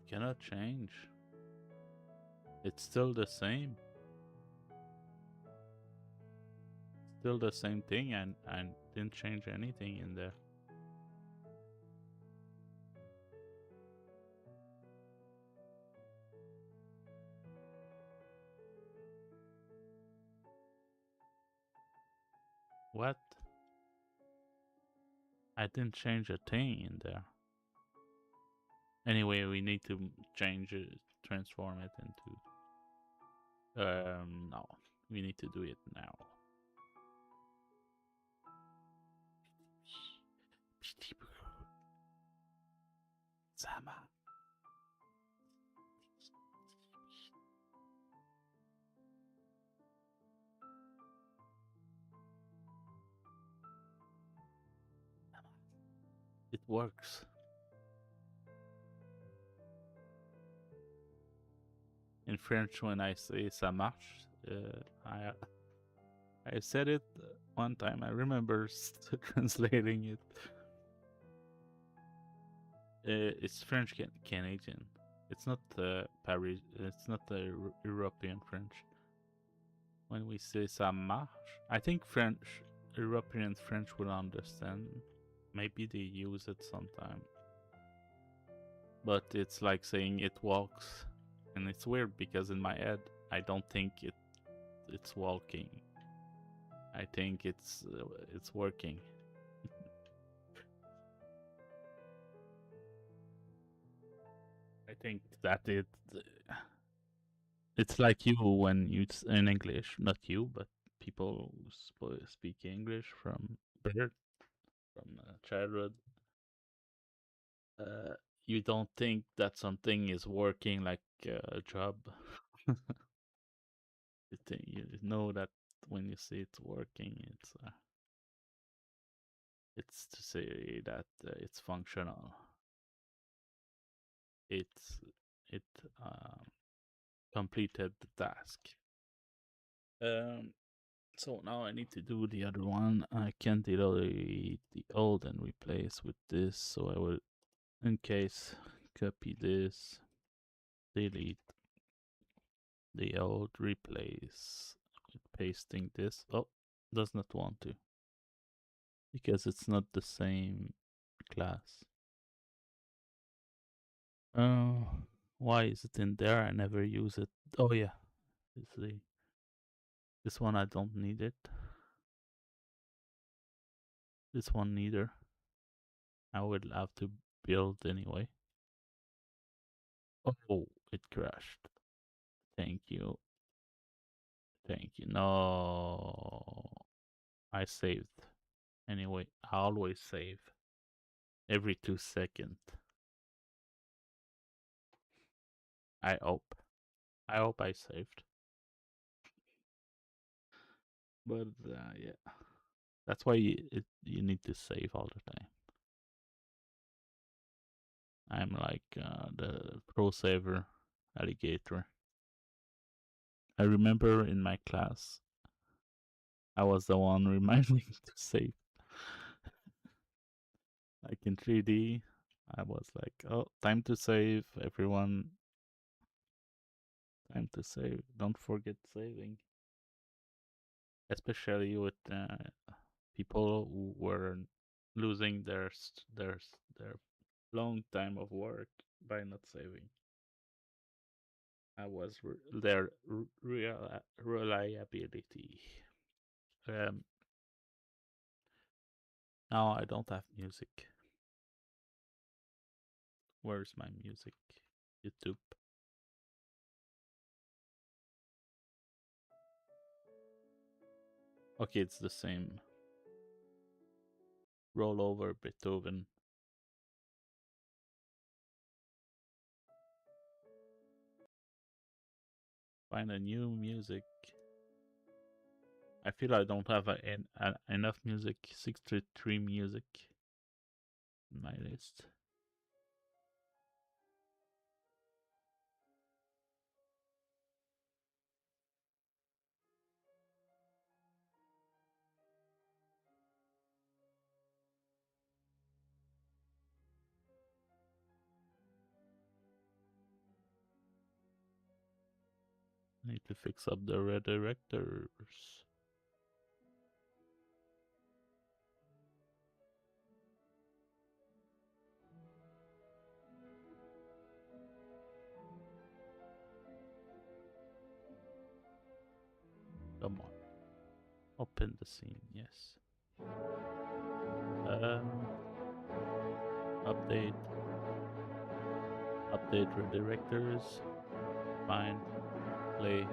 Speaker 2: cannot change. It's still the same. Still the same thing, and didn't change anything in there. What? I didn't change a thing in there. Anyway, we need to change it, transform it into. No, we need to do it now. Sama. It works. In French, when I say ça marche, I said it one time. I remember translating it. It's French Canadian. It's not Paris. It's not the European French. When we say ça marche, I think European French will understand. Maybe they use it sometime. But it's like saying it walks. And it's weird because in my head, I don't think it's walking. I think it's working. I think that it's like you when you in English, not you, but people who speak English from birth, from childhood. You don't think that something is working like a job. You know that when you say it's working, it's to say that it's functional. It completed the task. So now I need to do the other one. I can't delete the old and replace with this, so I will, in case, copy this, delete the old, replace with pasting this. Oh, does not want to, because it's not the same class. Why is it in there? I never use it. Oh yeah, this one I don't need it. This one neither. I would have to build anyway. Oh, it crashed. Thank you. Thank you. No, I saved. Anyway, I always save. Every 2 seconds. I hope. I hope I saved. But yeah, that's why you need to save all the time. I'm like the pro saver alligator. I remember in my class, I was the one reminding to save. Like in 3D, I was like, oh, time to save, everyone. Time to save. Don't forget saving. Especially with people who were losing their long time of work by not saving. I was their reliability. Now I don't have music. Where's my music? YouTube. Okay, it's the same. Roll over Beethoven. Find a new music. I feel I don't have enough music. 63 music in my list. Need to fix up the redirectors. Come on. Open the scene, yes. Update. Update redirectors. Fine. Play.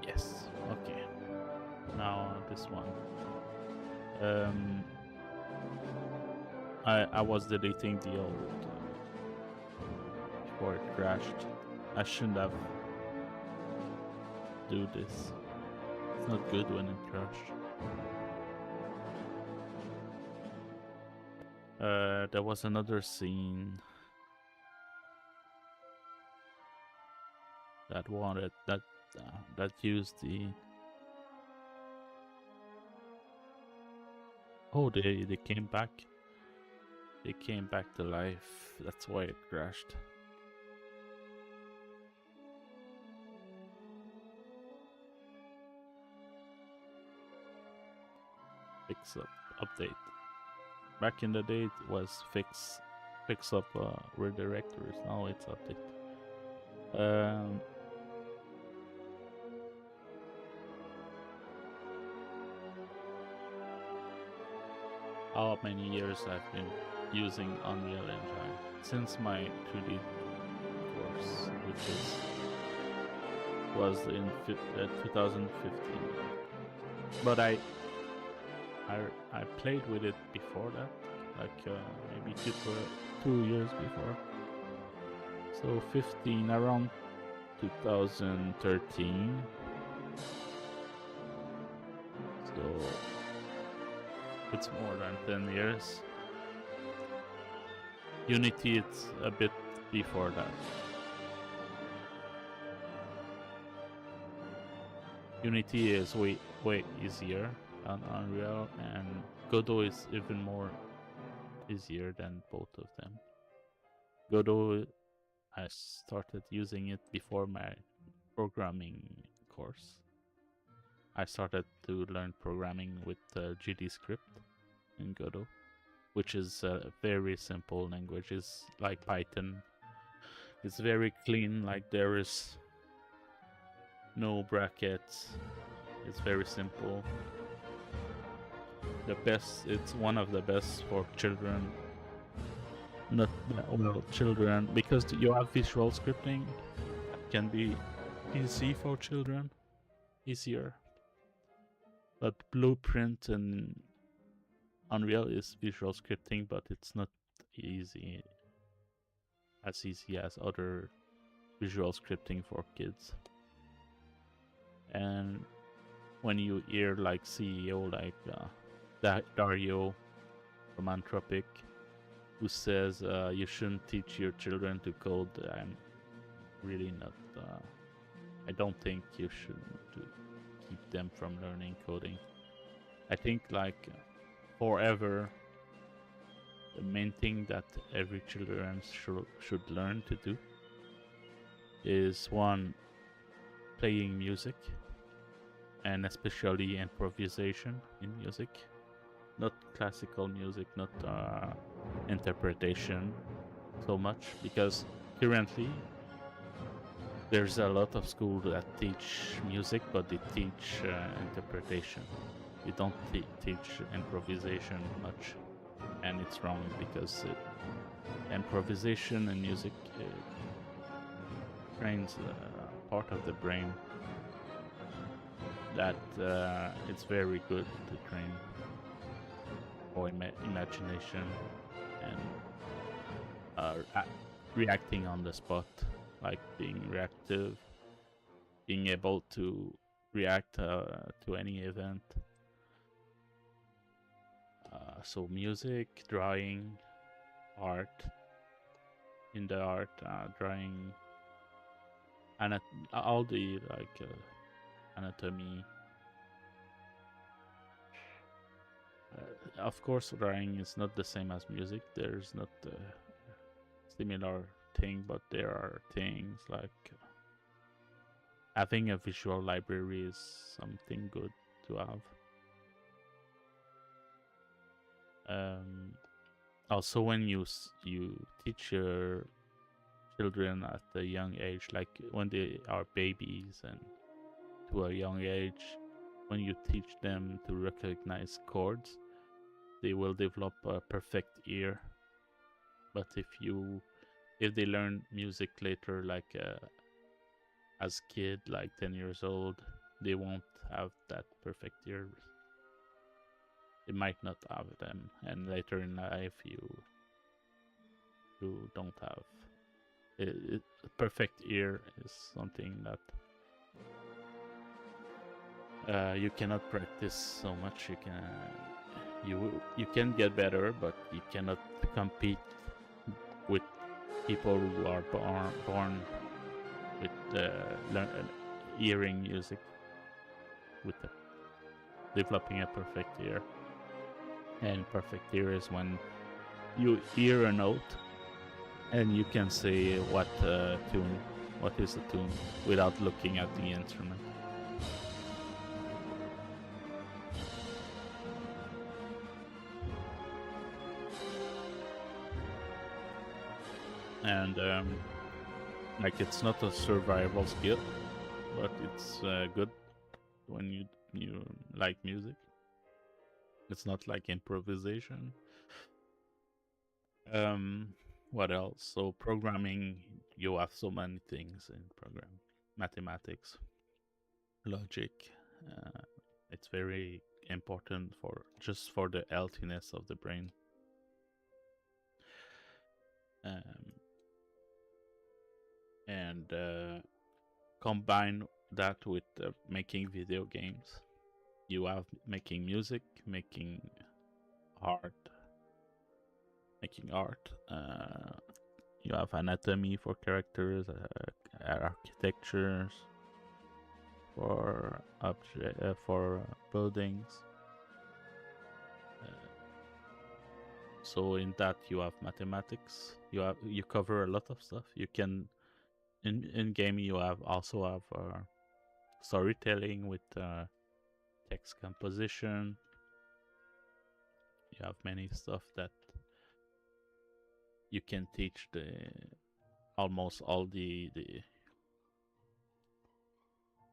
Speaker 2: Yes. Okay. Now this one. I was deleting the old before it crashed. I shouldn't have do this. It's not good when it crashed. There was another scene that wanted that used the. Oh, they came back. They came back to life. That's why it crashed. Fix up, update. Back in the day, it was fix up redirectors. Now it's update. How many years I've been using Unreal Engine? Since my 2D course, which was in 2015. But I played with it before that, like maybe 2 years before. So 15, around 2013. So it's more than 10 years. Unity, it's a bit before that. Unity is way easier on Unreal, and Godot is even more easier than both of them. Godot, I started using it before my programming course. I started to learn programming with GDScript in Godot, which is a very simple language. It's like Python. It's very clean, like there is no brackets. It's very simple. It's one of the best for children. Not well, children, because you have visual scripting. It can be easy for children, easier. But Blueprint and Unreal is visual scripting, but it's not as easy as other visual scripting for kids. And when you hear like CEO like Dario from Anthropic, who says you shouldn't teach your children to code, I'm really not. I don't think you should keep them from learning coding. I think like forever, the main thing that every children should learn to do is one, playing music, and especially improvisation in music. Not classical music, not interpretation so much, because currently there's a lot of schools that teach music, but they teach interpretation. They don't teach improvisation much, and it's wrong, because improvisation and music trains part of the brain that it's very good to train for imagination and reacting on the spot, like being reactive, being able to react to any event. So music, drawing, art, in the art, drawing, all the like anatomy. Of course, drawing is not the same as music. There's not similar thing, but there are things like having a visual library is something good to have. Also, when you teach your children at a young age, like when they are babies and to a young age, when you teach them to recognize chords, they will develop a perfect ear. But if they learn music later, like as kid, like 10 years old, they won't have that perfect ear. They might not have them, and later in life you don't have it. Perfect ear is something that you cannot practice so much. You can get better, but you cannot compete with people who are born with hearing music, with developing a perfect ear. And perfect ear is when you hear a note and you can say what is the tune without looking at the instrument. And like, it's not a survival skill, but it's good when you like music. It's not like improvisation. What else? So programming, you have so many things in programming. Mathematics, logic. It's very important just for the healthiness of the brain. And combine that with making video games. You have making music, making art. You have anatomy for characters, architectures for buildings. So in that you have mathematics. You cover a lot of stuff. You can in game you also have storytelling with text composition. You have many stuff that you can teach almost all the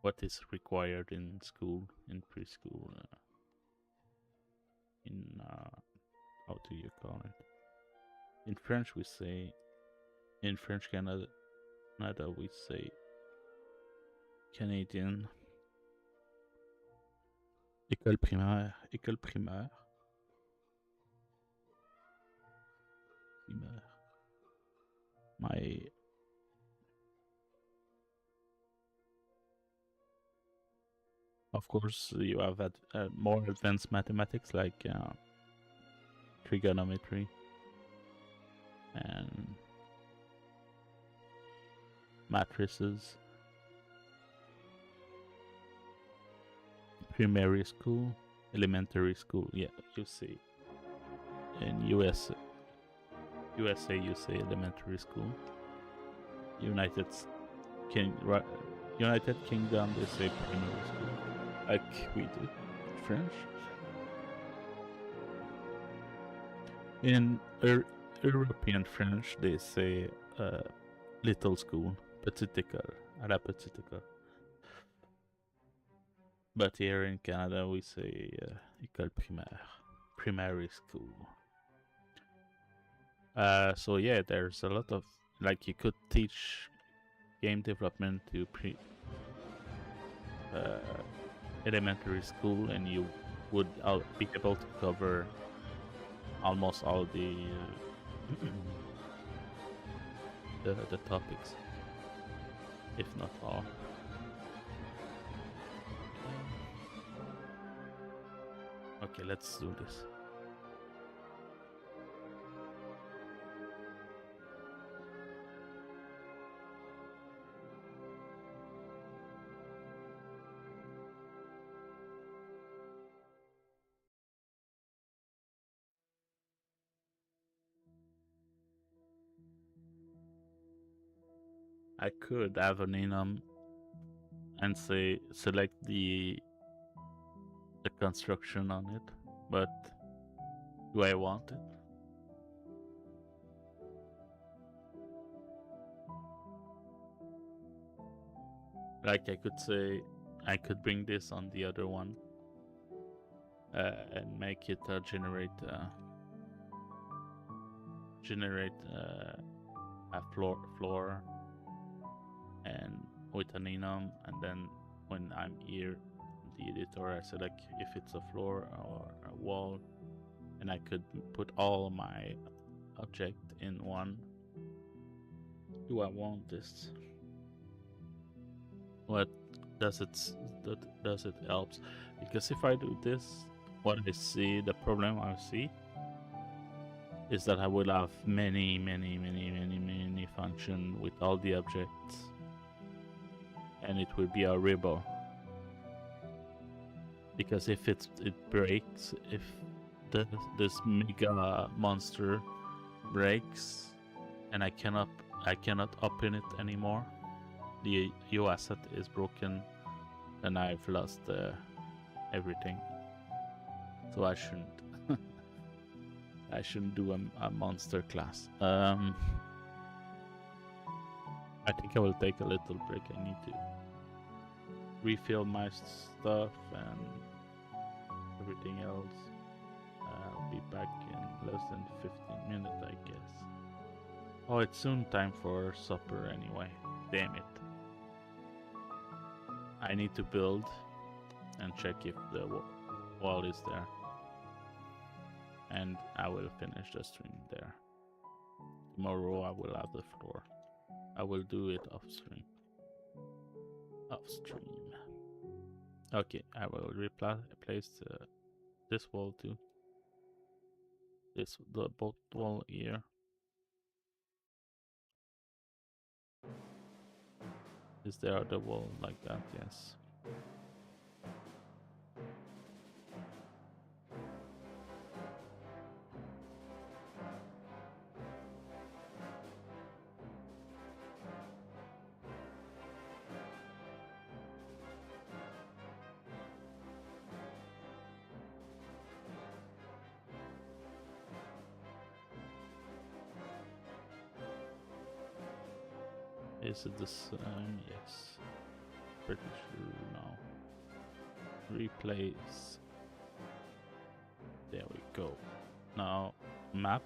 Speaker 2: what is required in school, in preschool, in how do you call it? In French we say, in French Canada we say Canadian. École primaire. Of course, you have more advanced mathematics like trigonometry and matrices. Primary school, elementary school. Yeah, you see. In USA you say elementary school. United Kingdom they say primary school, like we do French. In European French they say little school, petite école, à la petite école. But here in Canada we say école primaire, primary school. So yeah, there's a lot of, like, you could teach game development to elementary school, and you would be able to cover almost all the the topics, if not all. Okay, let's do this. I could have an enum and say select the construction on it, but do I want it? Like I could say I could bring this on the other one and make it generate a floor and with an enum, and then when I'm here in the editor I select if it's a floor or a wall, and I could put all my object in one. Do I want this? What does it helps? Because if I do this, what I see, the problem I see is that I will have many function with all the objects, and it will be horrible. Because if it breaks, if this mega monster breaks, and I cannot open it anymore, the U asset is broken, and I've lost everything. So I shouldn't. I shouldn't do a monster class. I think I will take a little break. I need to refill my stuff and everything else. I'll be back in less than 15 minutes, I guess. Oh, it's soon time for supper anyway. Damn it. I need to build and check if the wall is there. And I will finish the stream there. Tomorrow I will have the floor. I will do it off stream. Okay, I will replace this wall too. The both wall here. Is there the wall like that? Yes. Is it the same? Yes. Pretty sure now. Replace. There we go. Now, map.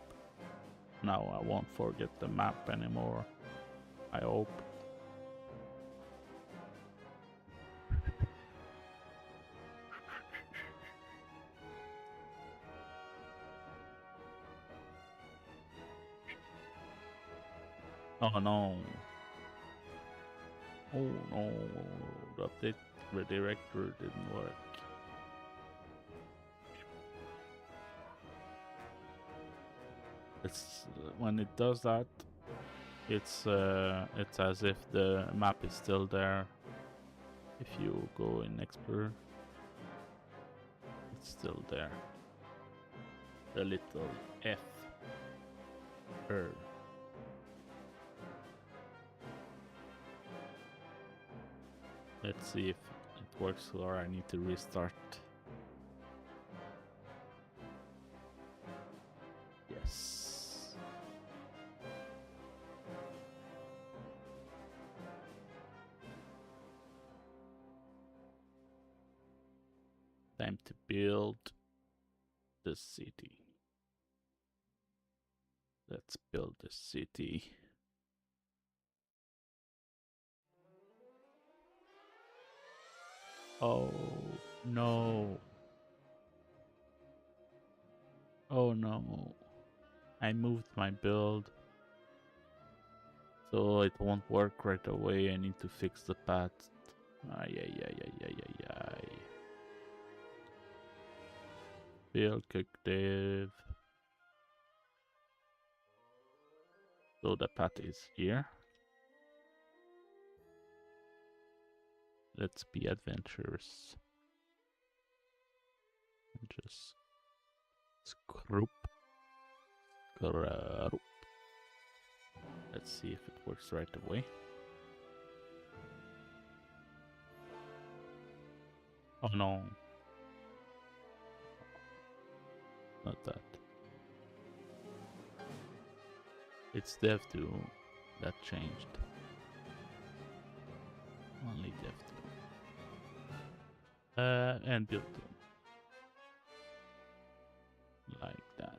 Speaker 2: Now I won't forget the map anymore. I hope. Oh no. Oh no, the update redirector didn't work. It's when it does that, it's as if the map is still there. If you go in Explorer, it's still there. The little F. Let's see if it works or I need to restart. Yes. Time to build the city. Let's build the city. Oh no. Oh no. I moved my build, so it won't work right away. I need to fix the path. Ay. Build cook div. So the path is here. Let's be adventurous. Just group. Let's see if it works right away. Oh no. Not that. It's Dev2 that changed. Only Dev2. And built-in. Like that.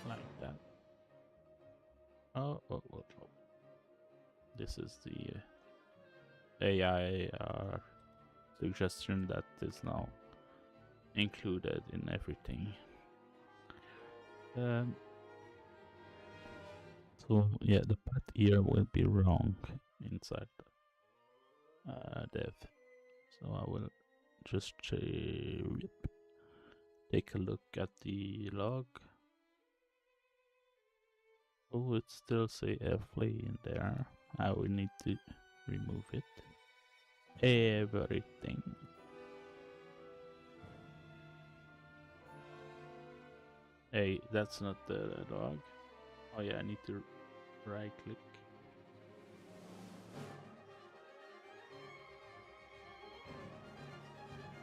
Speaker 2: Like that. Oh. This is the AI suggestion that is now included in everything. So yeah, the path here will be wrong inside dev. So I will just take a look at the log. Oh, it still say Airflow in there. I will need to remove it. Everything. Hey, that's not the log. Oh yeah, I need to right click.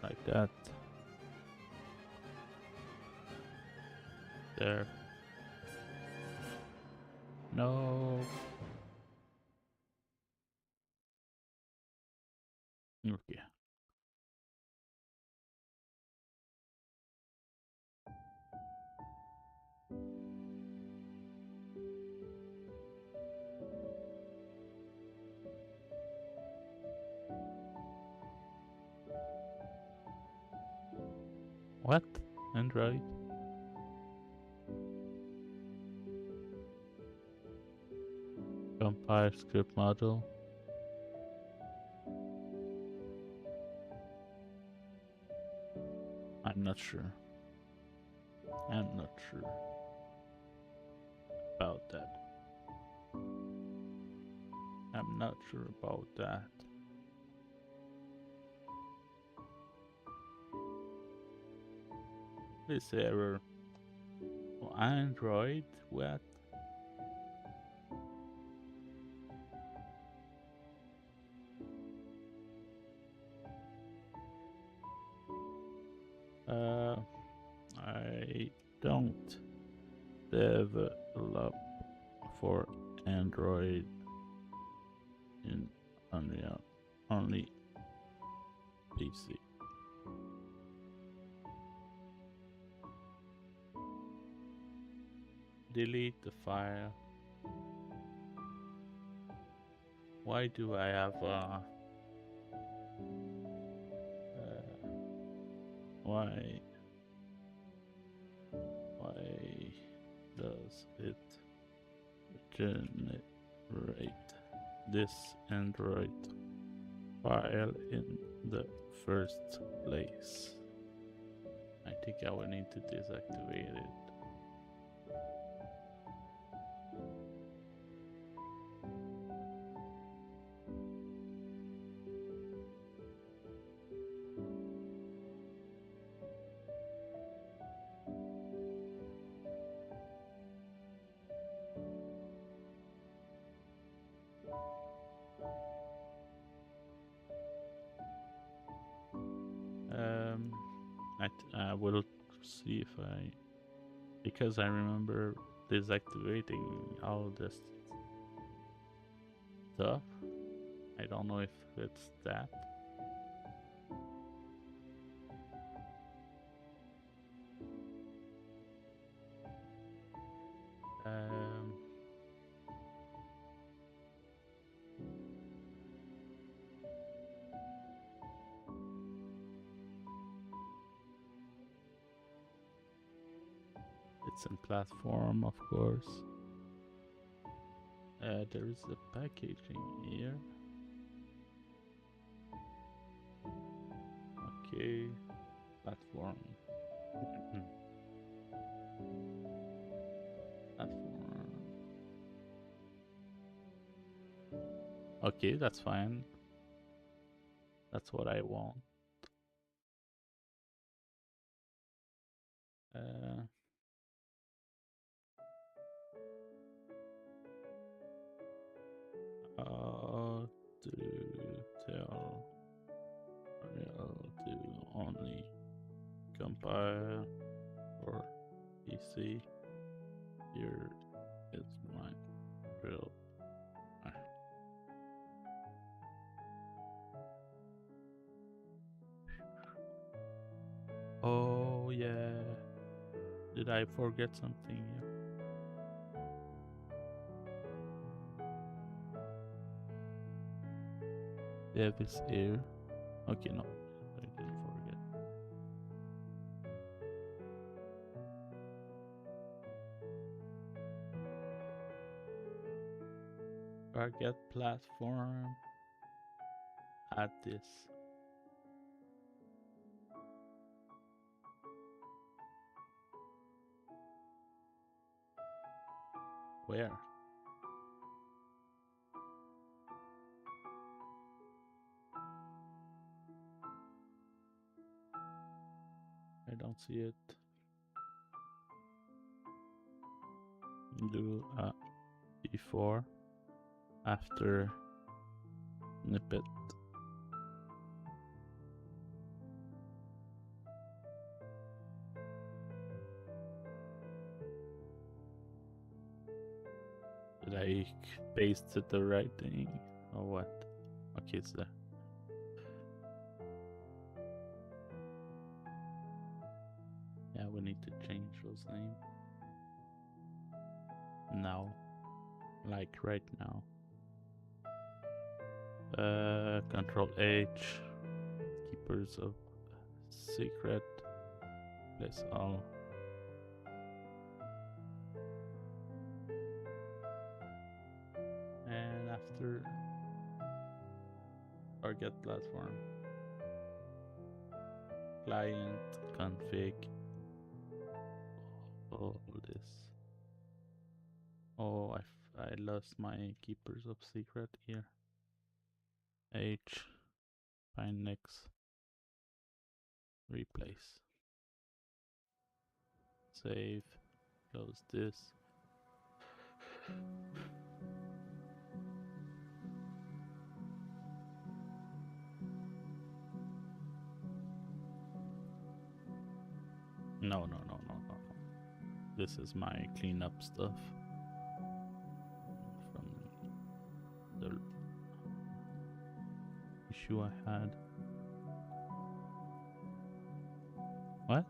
Speaker 2: Like that. There. No. Okay. What? Android? Compile script module. I'm not sure. I'm not sure about that. I'm not sure about that. This error. Oh, Android? What? I don't develop for Android in Unreal, only PC. Delete the file. Why do I have why does it generate this Android file in the first place? I think I will need to deactivate it. I will see if because I remember deactivating all this stuff. I don't know if it's that. It's in platform, of course. There is a packaging here. Okay, platform. Platform. Okay, that's fine. That's what I want. how to tell Unreal to only compile for PC. Here is my drill. Oh yeah. Did I forget something here? Dev is here. Okay, no. I didn't forget. Target platform. Add this. Where? I don't see it. Do a before, after snippet. Did I paste it the right thing or what? Okay, it's there. Yeah, we need to change those names. Now. Like right now. Control H. Keepers of secret. Place all. And after target platform. Client config. All this. Oh, I lost my keepers of secret here. H, find next, replace, save, close this. No. This is my cleanup stuff from the issue I had. What?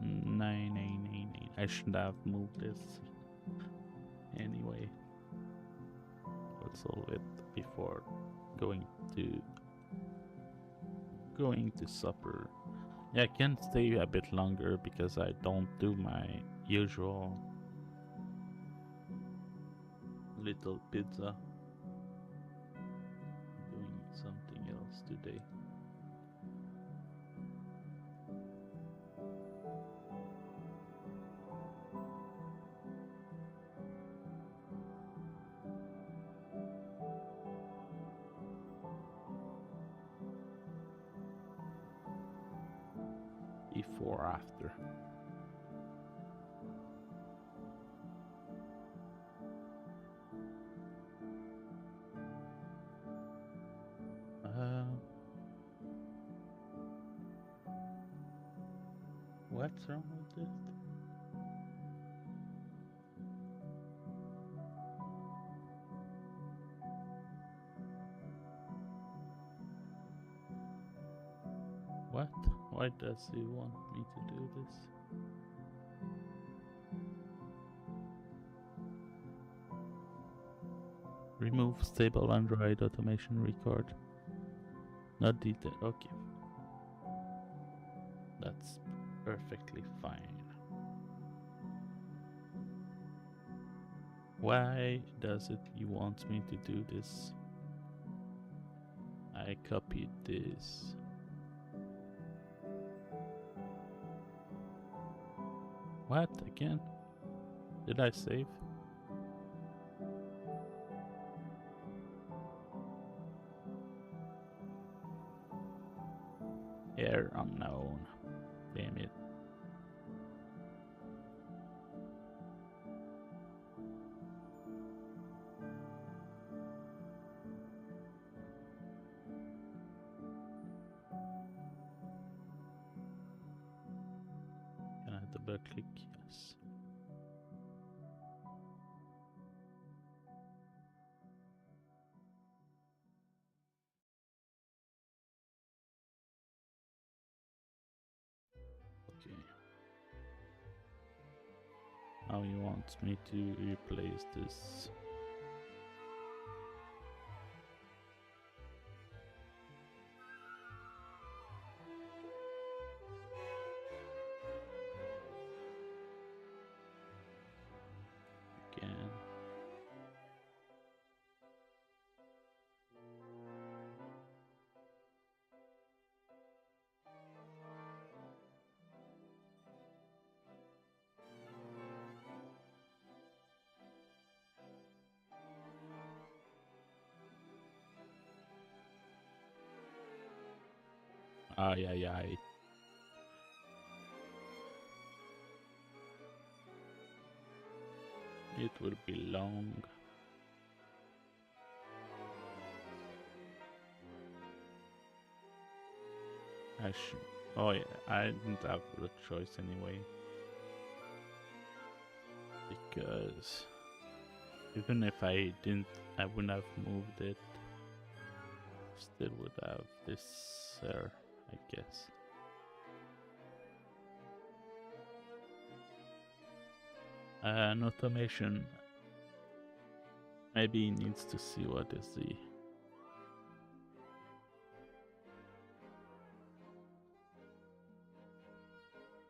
Speaker 2: Nine. I should have moved this anyway. We'll solve it before going to supper. Yeah, I can stay a bit longer because I don't do my usual little pizza. Doing something else today. Before, after. What's wrong with this? What? Why does he want me to do this? Remove stable Android automation record. Not detailed. Okay. That's perfectly fine. Why does it you want me to do this? I copied this. What? Again? Did I save? Error unknown. Damn it. double click, yes. Okay. Now you want me to replace this. Again. Ay, ay, ay. It will be long. I should. Oh yeah, I didn't have the choice anyway. Because even if I didn't, I wouldn't have moved it. Still would have this there, I guess. An automation. Maybe he needs to see what is the.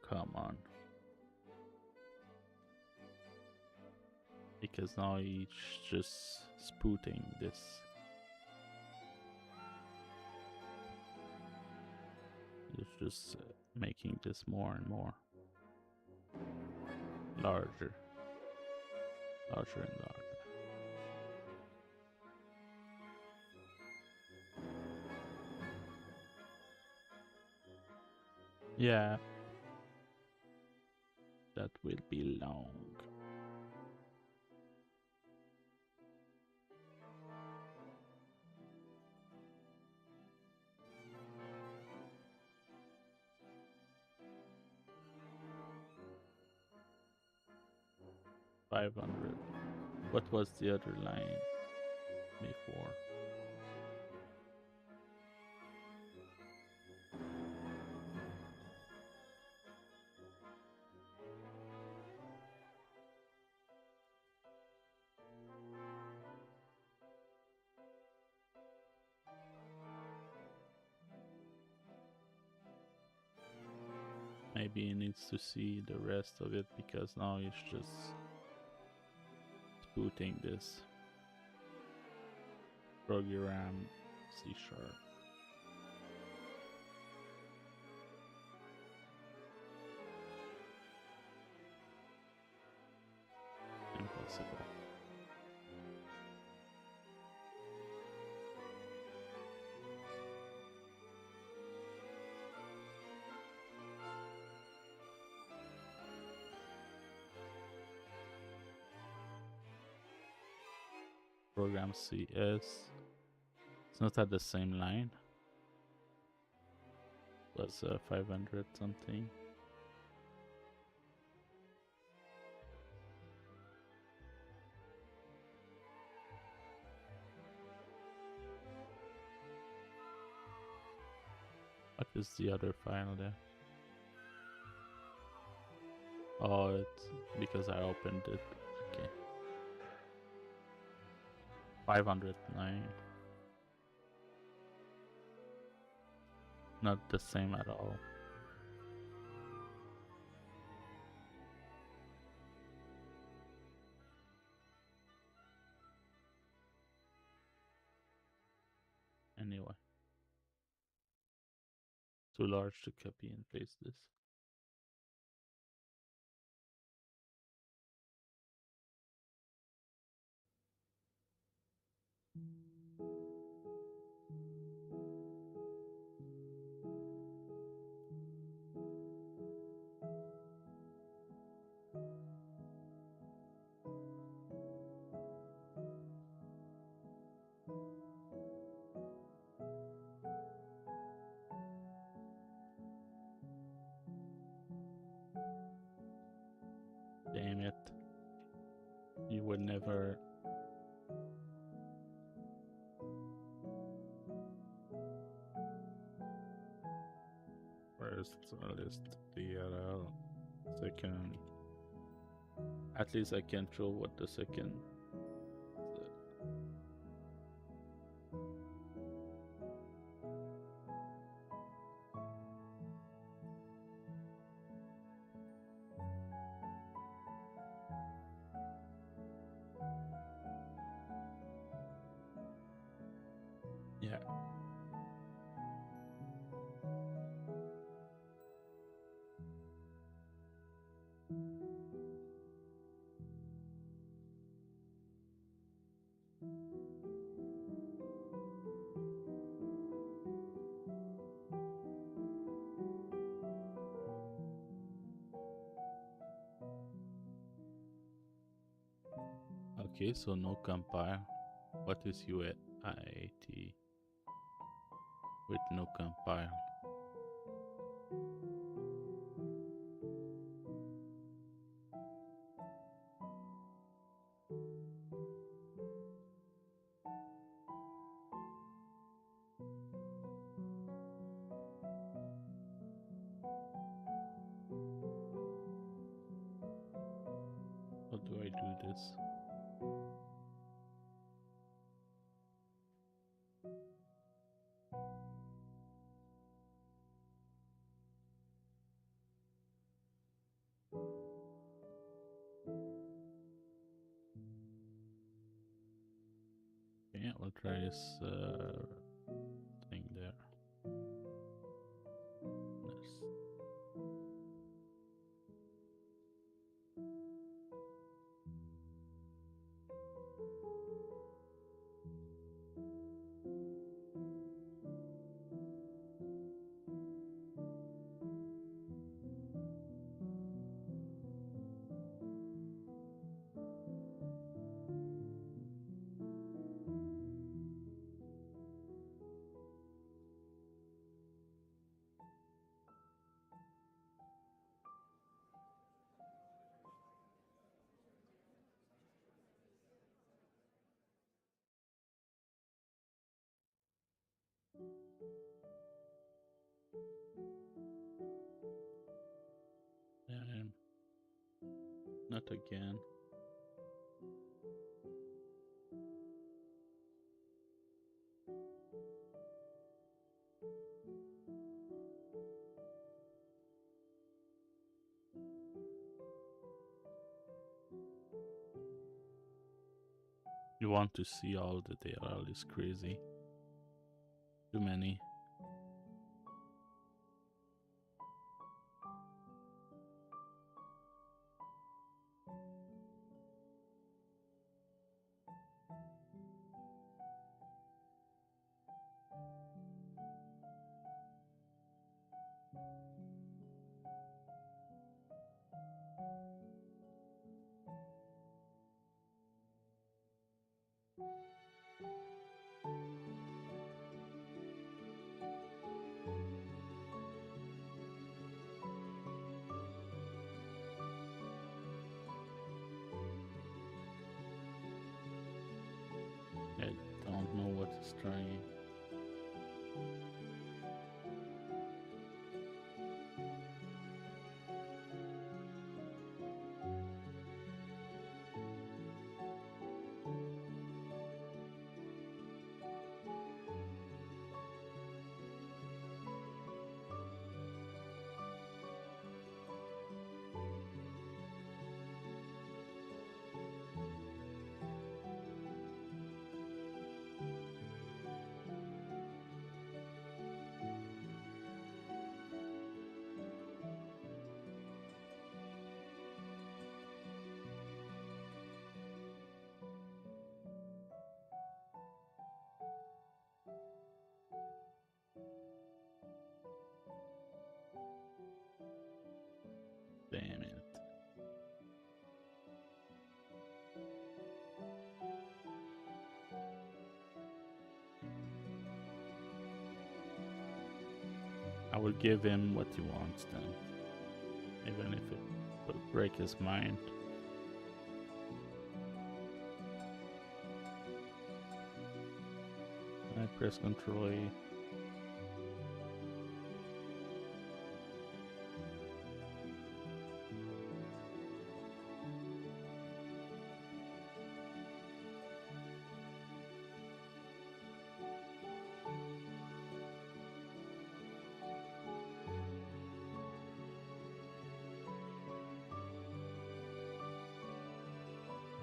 Speaker 2: Come on. Because now he's just spooting this. He's just making this more and more larger. Larger and larger. Yeah. That will be long. $500. What was the other line before? Maybe he needs to see the rest of it because now he's just spooting this program C#. Impossible. Program CS. It's not at the same line. It was 500 something. What is the other file there? Oh, it's because I opened it. Okay. 509. Not the same at all. Anyway. Too large to copy and paste this. Damn it. You would never. First list the second. At least I can show what the second. Yeah. Okay, so no compile. What is UIT with no compile? How do I do this? Yeah, we'll try this thing there. Nice. Not again. You want to see all the data, is crazy. Too many. I don't know what it's trying. Damn it. I will give him what he wants then. Even if it will break his mind. press Ctrl A.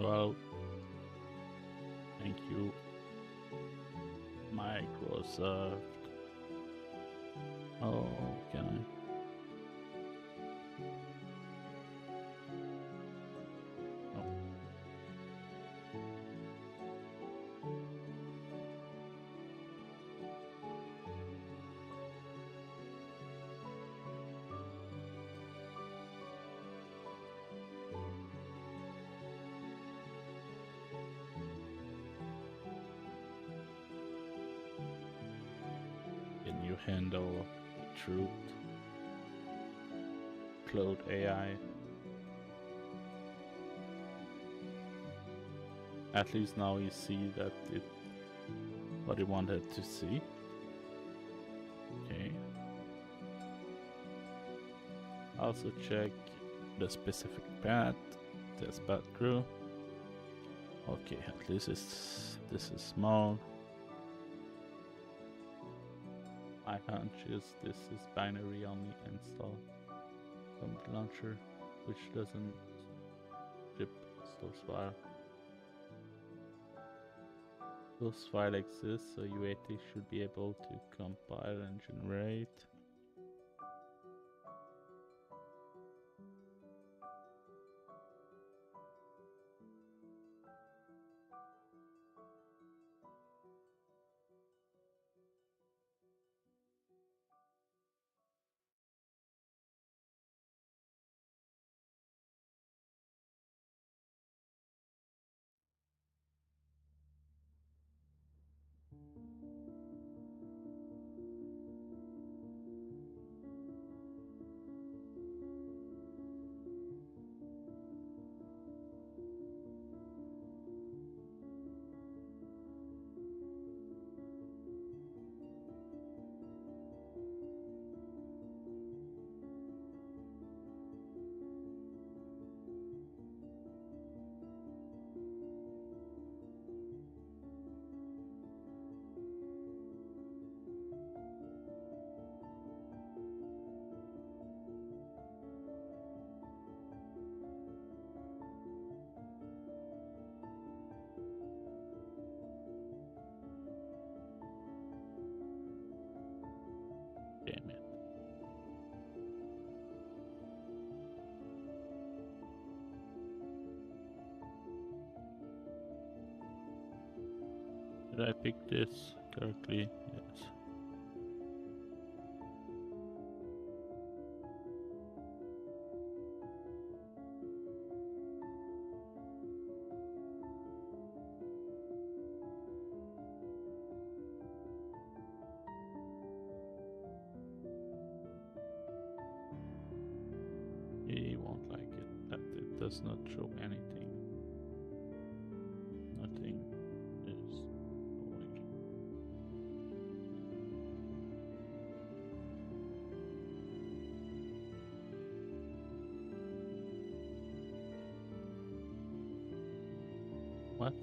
Speaker 2: Well, thank you, Microsoft. Oh, can I? No. Can you handle truth? Cloud AI. At least now you see that it what you wanted to see. Okay. Also check the specific path. Test path crew. Okay, at least this is small. My hunch is this is binary only install from the launcher, which doesn't ship source file. Source file exists, so UAT should be able to compile and generate. Damn it. Did I pick this correctly? Yes. He won't like it that it does not show anything. Nothing is showing. What?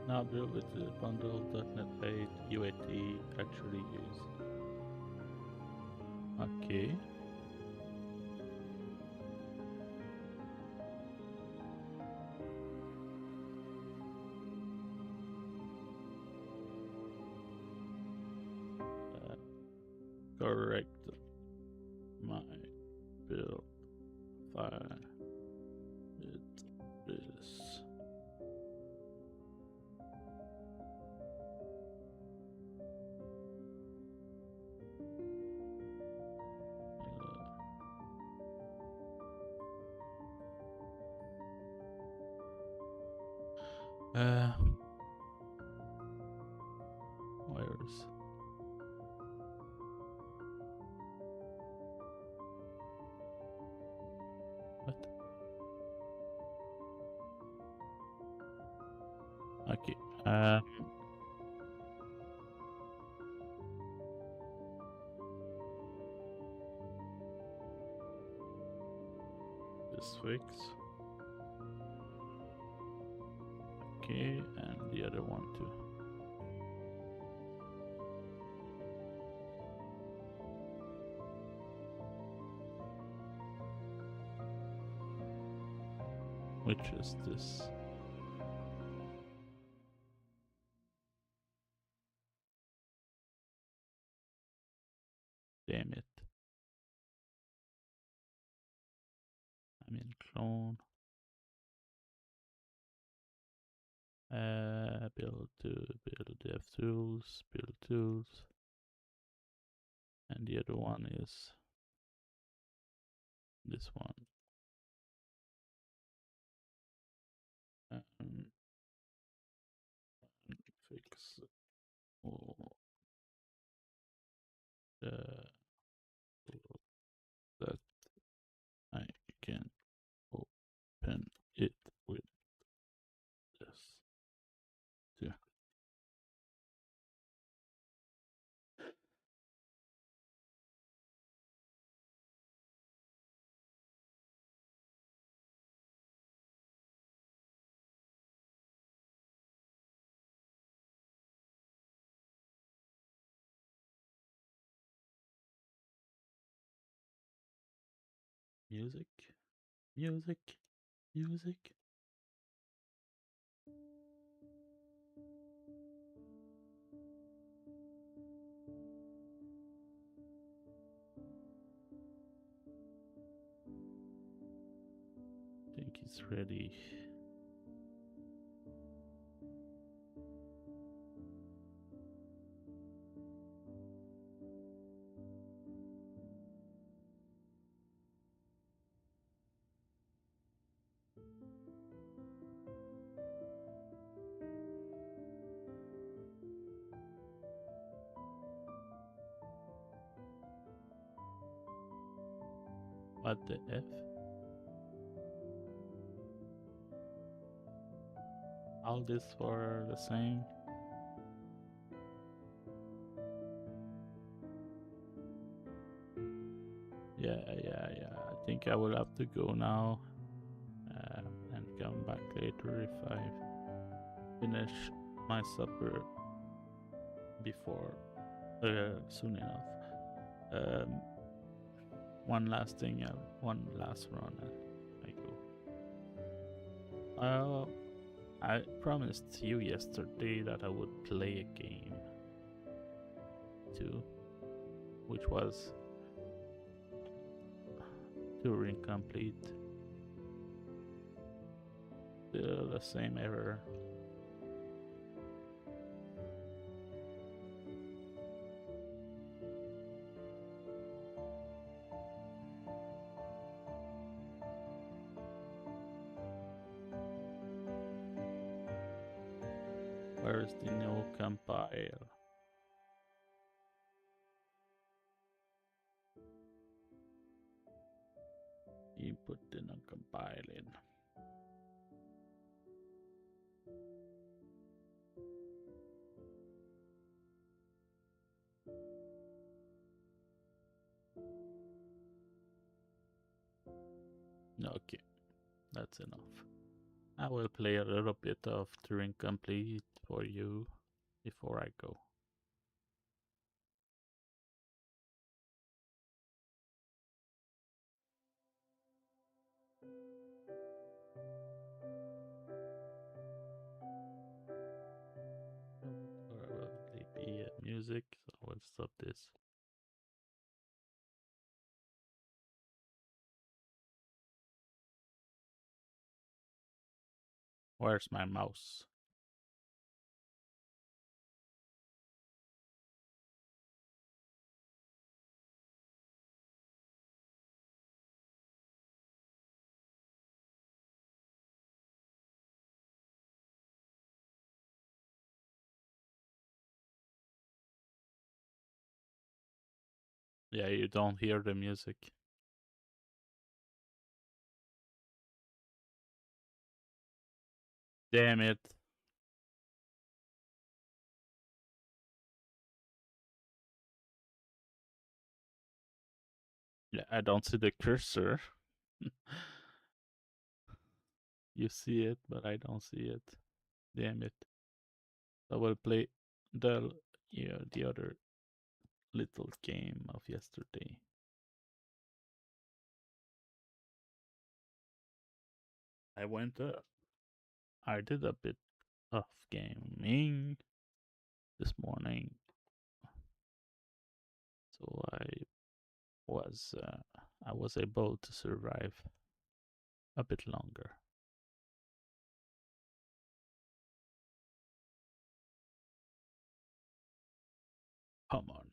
Speaker 2: Now build with the bundle.NET 8 UAT actually use. Okay. correct my build file. It is where's what? Okay. This fix. Okay, and the other one too. Which is this? Damn it. I'm in clone. Build dev tools, build tools. And the other one is this one. Fix all that I can open it with this. Yeah. Music, music, music. I think it's ready. What the F? All this for the same? Yeah. I think I will have to go now and come back later if I finish my supper before soon enough. One last thing, one last run, I go. I promised you yesterday that I would play a game too, which was Turing Complete. Still the same error. Where's the no compile? Input the no compile in. Okay, that's enough. I will play a little bit of Turing Complete for you before I go. Probably be music, so I will stop this. Where's my mouse? Yeah, you don't hear the music. Damn it. Yeah, I don't see the cursor. You see it, but I don't see it. Damn it. I will play the other little game of yesterday. I did a bit of gaming this morning, so I was able to survive a bit longer. Come on.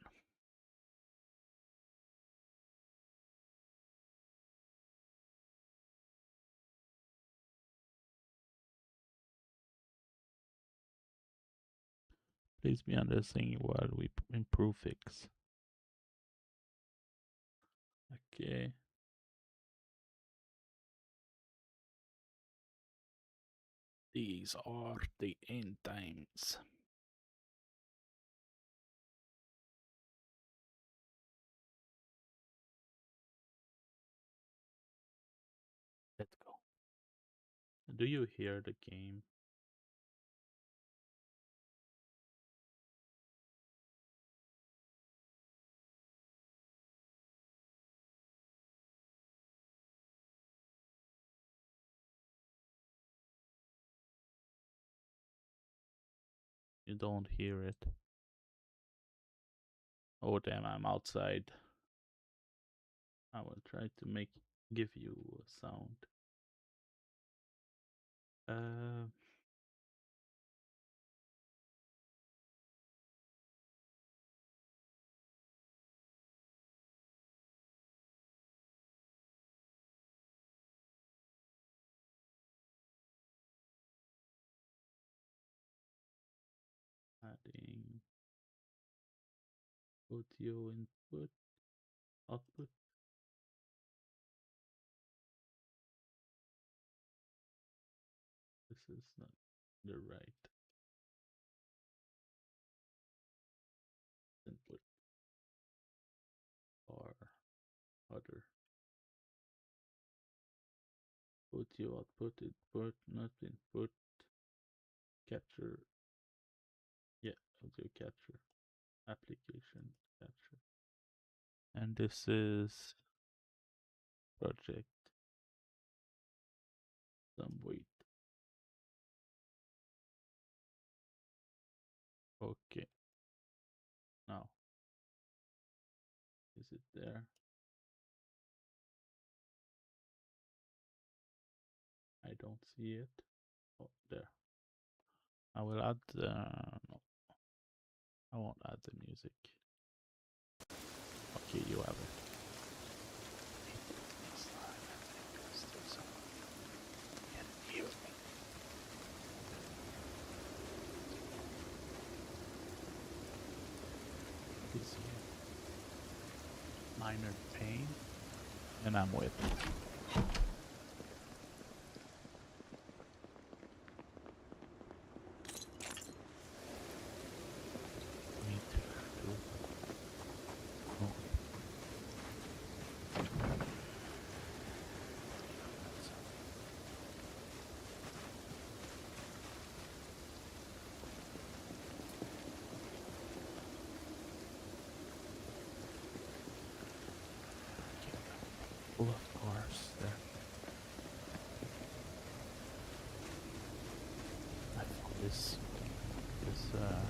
Speaker 2: Please be understanding while we improve fix. Okay. These are the end times. Let's go. Do you hear the game? You don't hear it. Oh damn, I'm outside. I will try to give you a sound. Adding audio input, output. This is not the right input or other. Audio output, input, not input, capture. Yeah, audio capture, application capture. And this is project. Some wait. Okay. Now, is it there? I don't see it. Oh, there. I will add no. I won't add the music. Okay, you have it. This minor pain, and I'm with it. Well, of course, there. I found this, huh?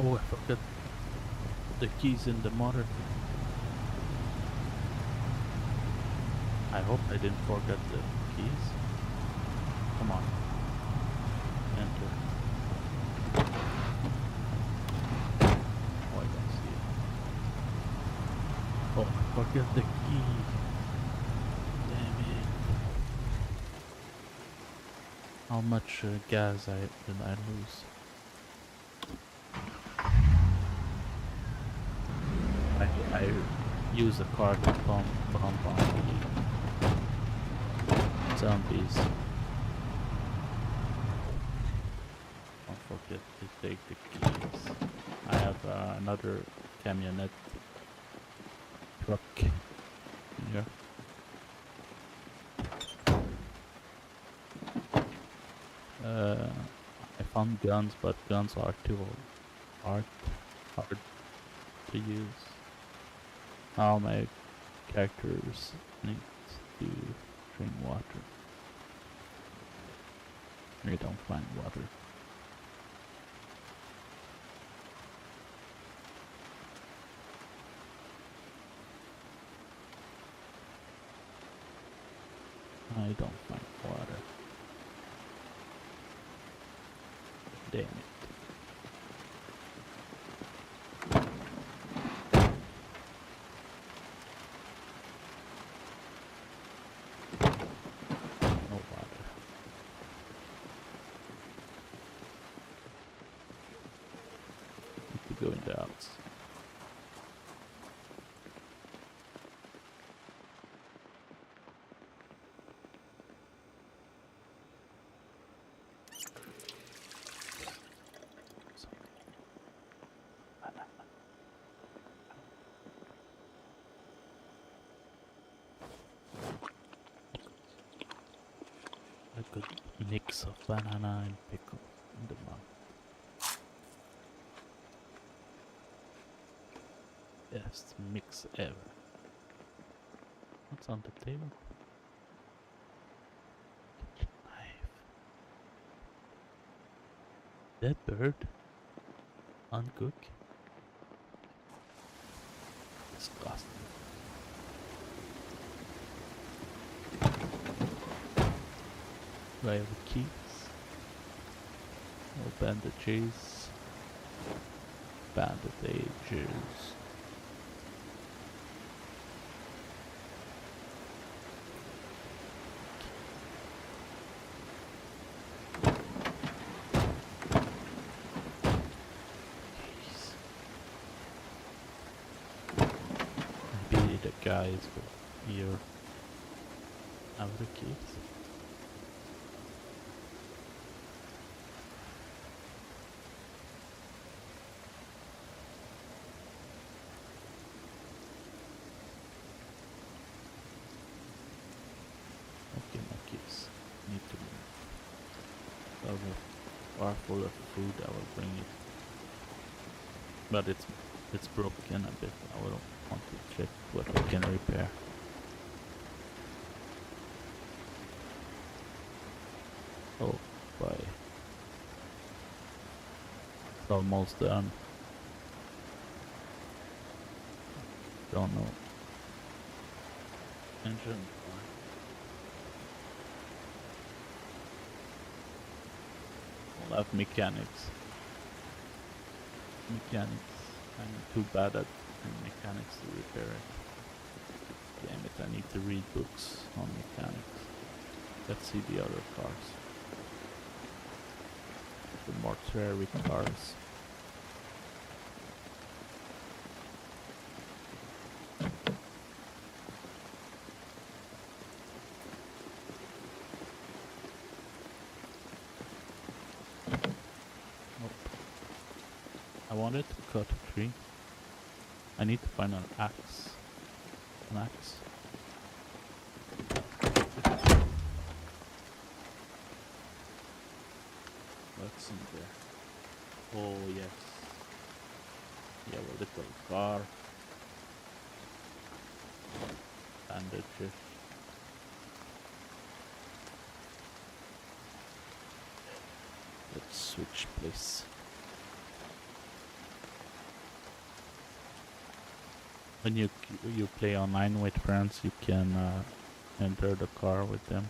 Speaker 2: Oh, I forgot the keys in the motor. I hope I didn't forget the keys. Come on. Enter. Oh, I don't see it. Oh, I forgot the key. Damn it. How much gas did I lose? I use a car to pump on the zombies. Don't forget to take the keys. I have another camionette truck here. I found guns, but guns are too hard to use. All my characters need to drink water. They don't find water. I don't find water. Damn it. No water. Need to go in the house. A good mix of banana and pickle in the mouth. Best mix ever. What's on the table? Kitchen knife. Dead bird? Uncooked? Disgusting. Do I have the keys? No bandages. Bandages. Keys. Maybe the guys will here have the keys. Okay, my keys. Need to move. I have a bar full of food, I will bring it. But it's broken a bit. I will want to check what I can repair. Oh, bye. It's almost done. Don't know. Engine. We'll have mechanics. I'm too bad at mechanics to repair it. Damn it, I need to read books on mechanics. Let's see the other cars. The mortuary cars. I wanted to cut a tree. I need to find an axe. An axe. What's in there? Oh yes. We have a little car. Bandages. Let's switch place. When you play online with friends, you can enter the car with them.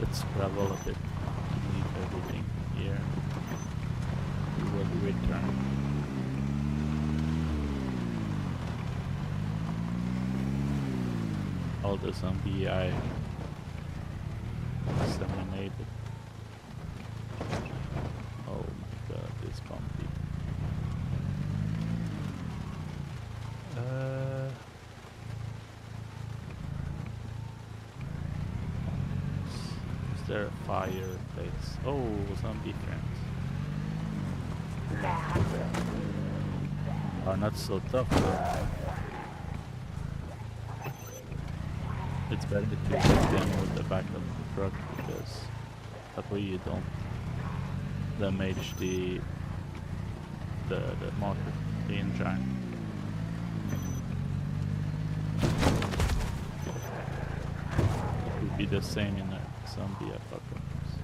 Speaker 2: Let's travel a bit and leave everything here. We will return. All the zombie I disseminated. Oh my god, this bumpy. Is there a fireplace? Oh, zombie friends. Are not so tough though. It's better to take them with the back of the truck because that way you don't damage the motor, the engine. It would be the same in a zombie apocalypse.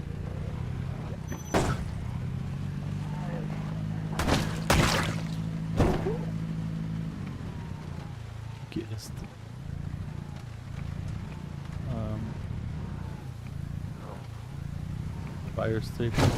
Speaker 2: Guessed. Fire station.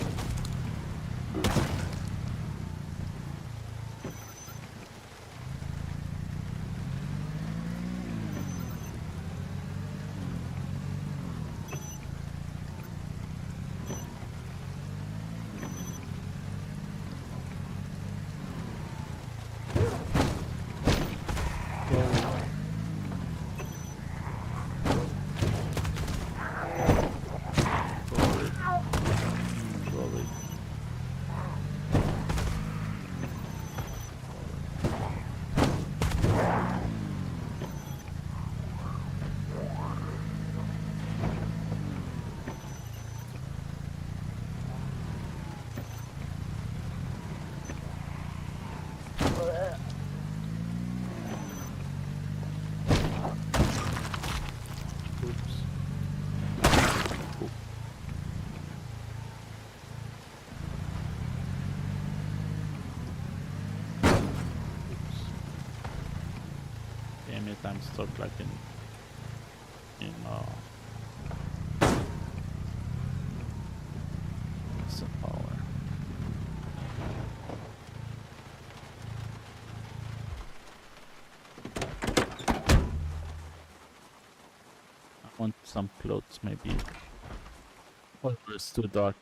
Speaker 2: I'm stuck like in some power. I want some clothes maybe. Or it's too dark.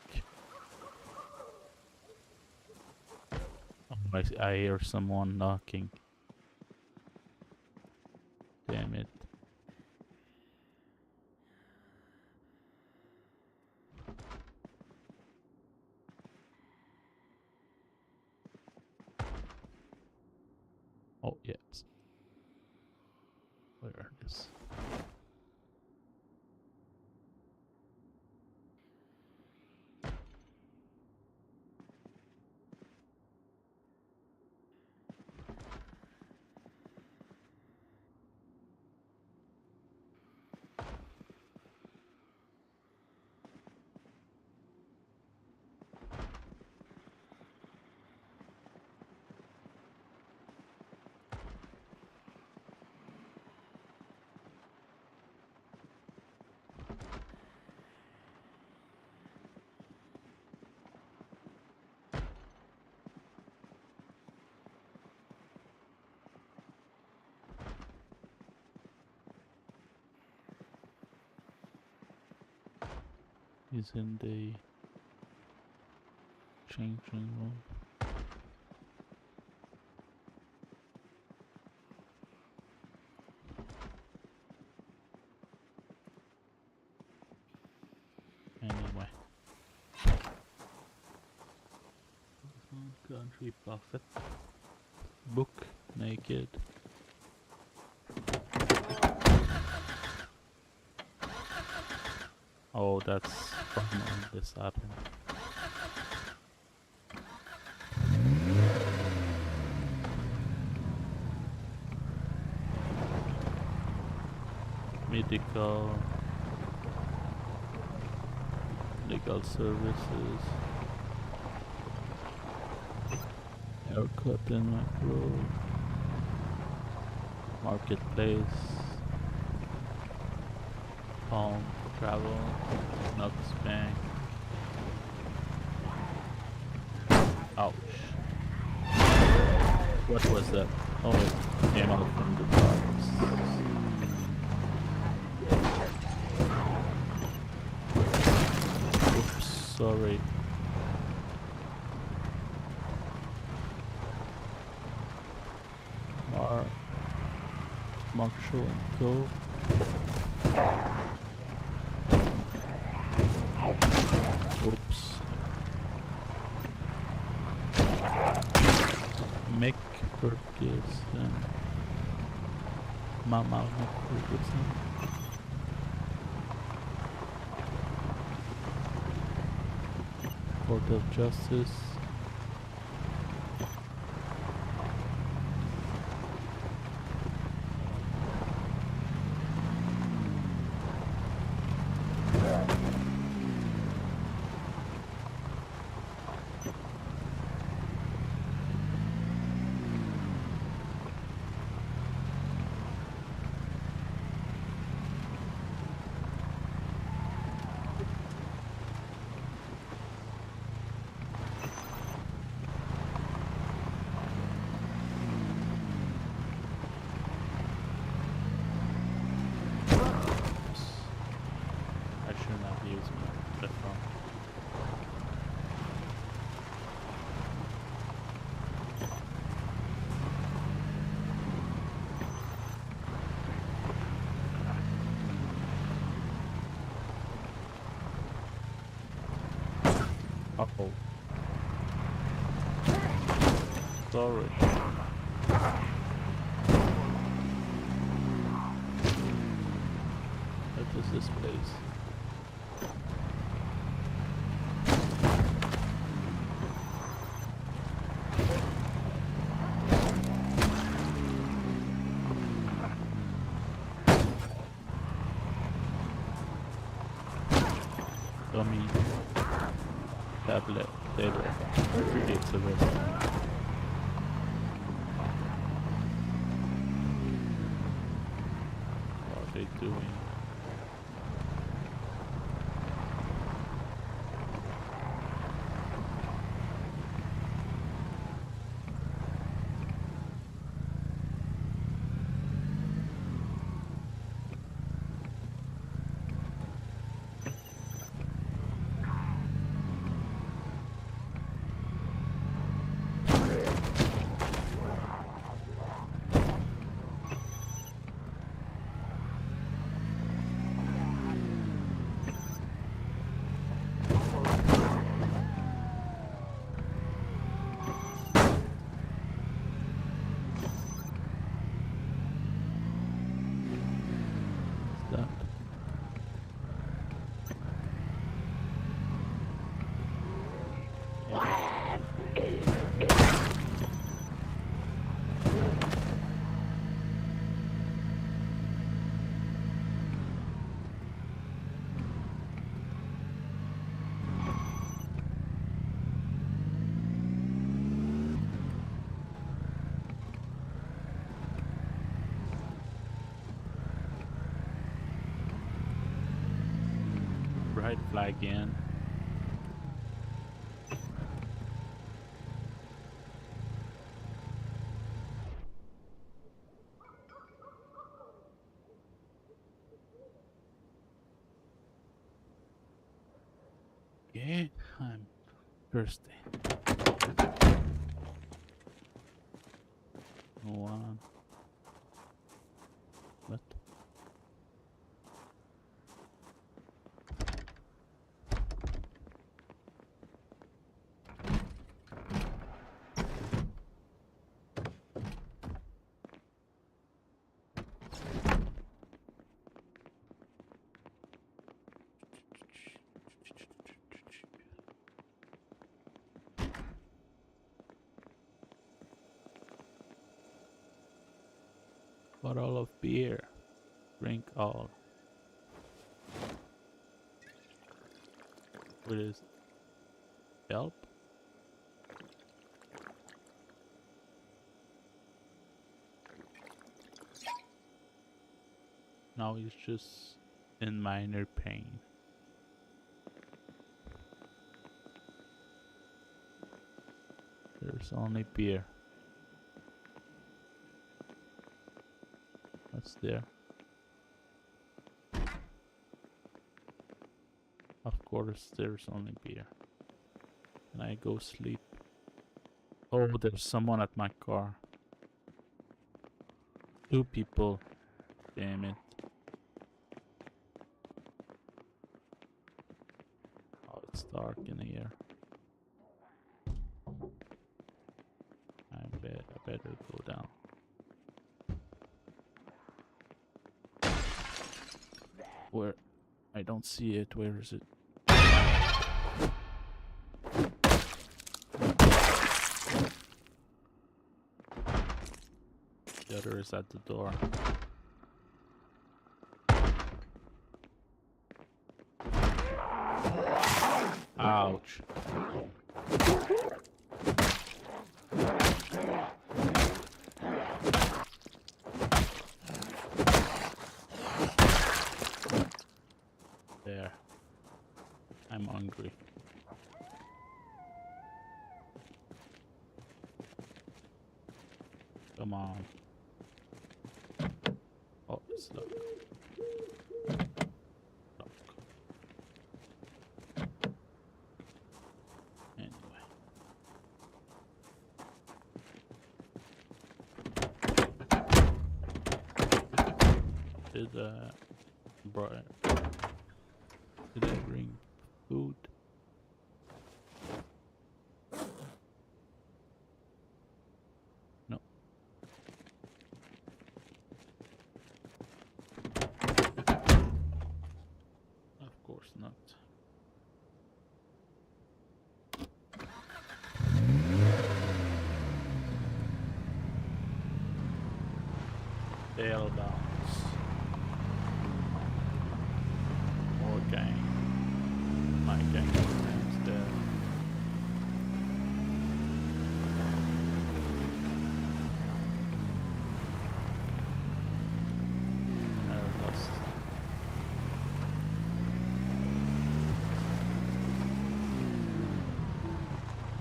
Speaker 2: Oh, I hear someone knocking. Damn it. Oh, yes. Where is? He's in the changing room. Anyway. Country Buffett. Book naked. Oh, that's from when this happened. Medical, legal services, haircut and macro, marketplace, palm travel, Knox Bank. Ouch. What was that? Oh, it came out from the box. Oops, sorry. Marshall and Co. Oops. Mick Ferguson. Mama Mick Ferguson. Court of Justice. Uh-oh. Sorry. What is this place? Dummy. Tablet, table, creates a restaurant. What are they doing? Bright flag in. Okay, I'm thirsty. No one. What? Bottle of beer. Drink all. What is it? Help? Now it's just in minor pain. There's only beer. What's there? Of course, there's only beer. And I go sleep. Oh, there's someone at my car. 2 people. Damn it. Oh, it's dark in here. I better go down. Where? I don't see it. Where is it? The other is at the door. Ouch. There. I'm hungry. Come on. Oh, it's stuck. Stuck. Anyway. Did I bring food? No. Of course not. Tail bounce. More gang. My gang is dead. I lost.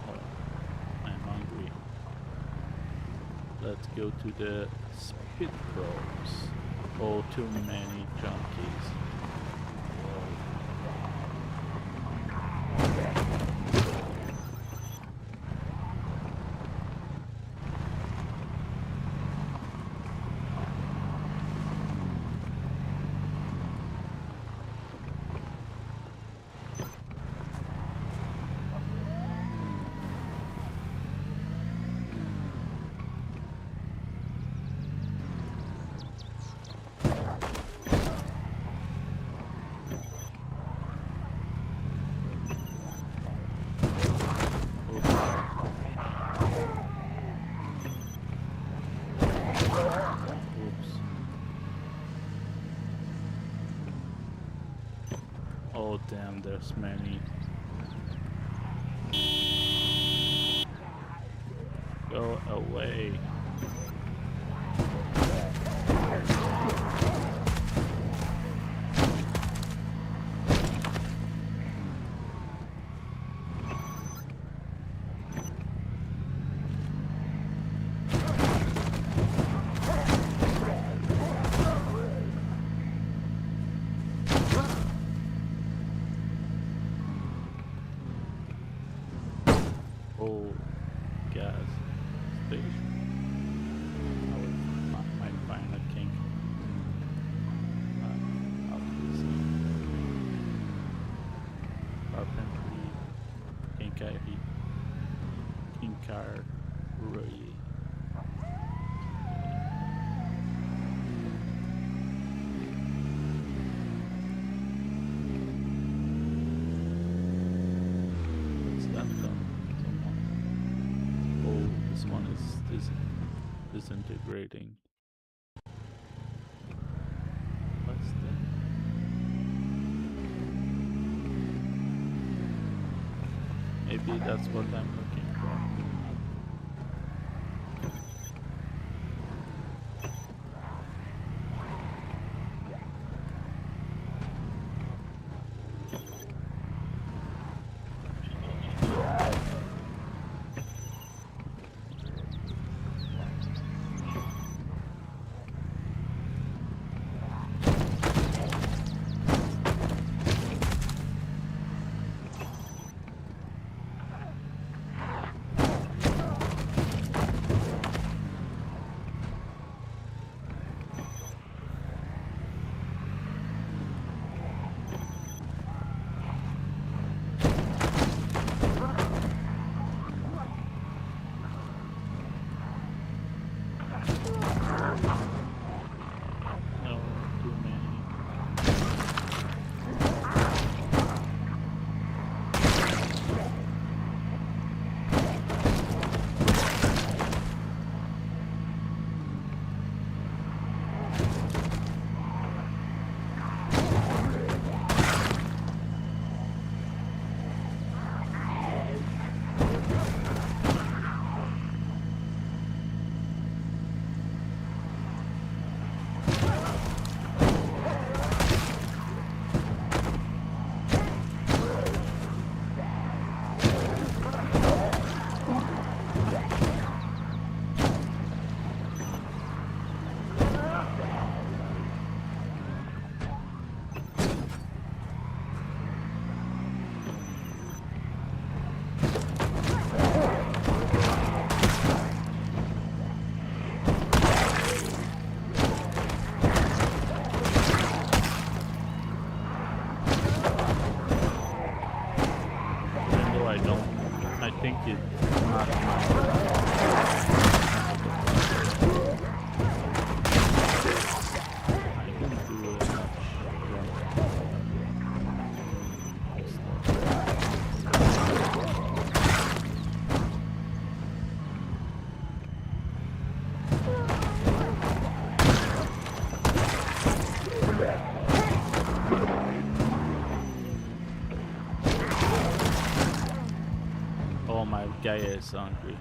Speaker 2: Oh, I'm hungry. Let's go to the Spit Bros. Oh, too many junkies. Oh damn, there's many. Go away. Oh, gas station. I might find a kink. Obviously. Carpentry. Kinkari. Kinkar. Roy. What's that done? Oh, this one is disintegrating. What's that? Maybe that's what I'm looking for. it not much. I didn't do much Oh, my guy is hungry.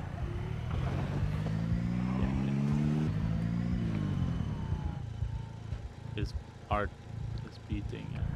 Speaker 2: His heart is beating, I think.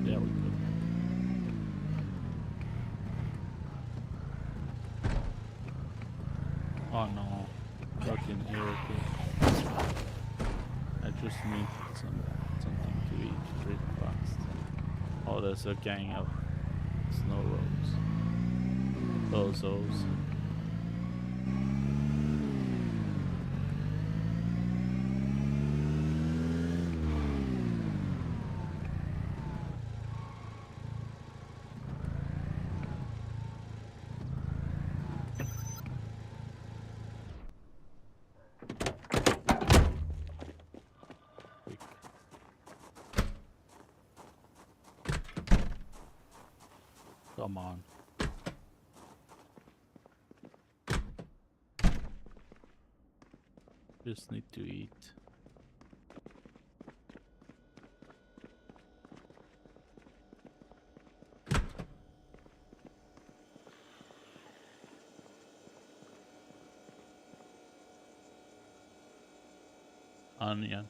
Speaker 2: There we go. Oh no, fucking irritating. I just need something to eat pretty fast. Oh, there's a gang of snow rolls. Those. Come on. Just need to eat. Onion.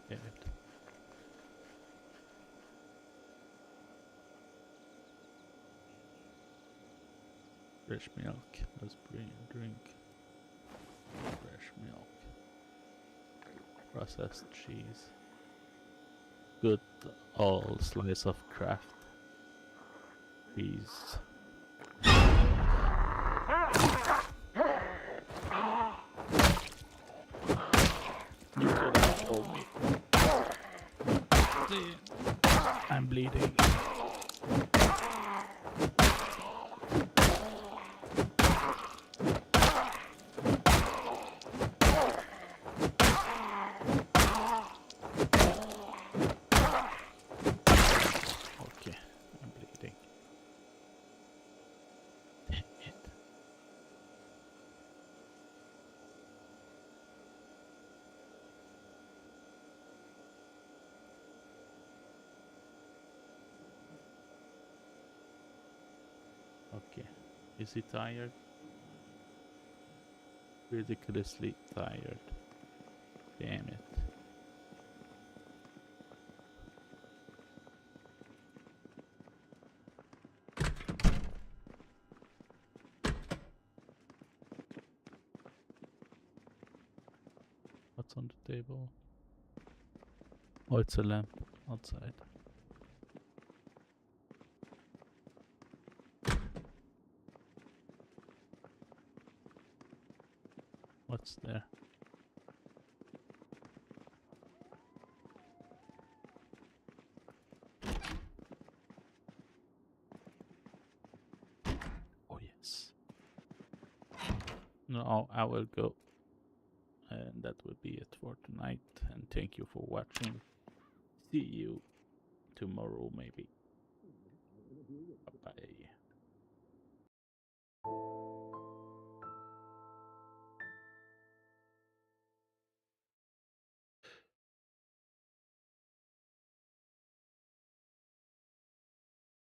Speaker 2: Get it. Fresh milk. Let's drink fresh milk. Processed cheese. Good old slice of Kraft cheese. You could have told me. I'm bleeding. Okay, I'm bleeding. Damn it. Okay, is he tired? Ridiculously tired. Damn it. What's on the table? Oh, it's a lamp outside. What's there? Oh yes. No, I will go. And that will be it for tonight. And thank you for watching. See you tomorrow maybe. Bye-bye.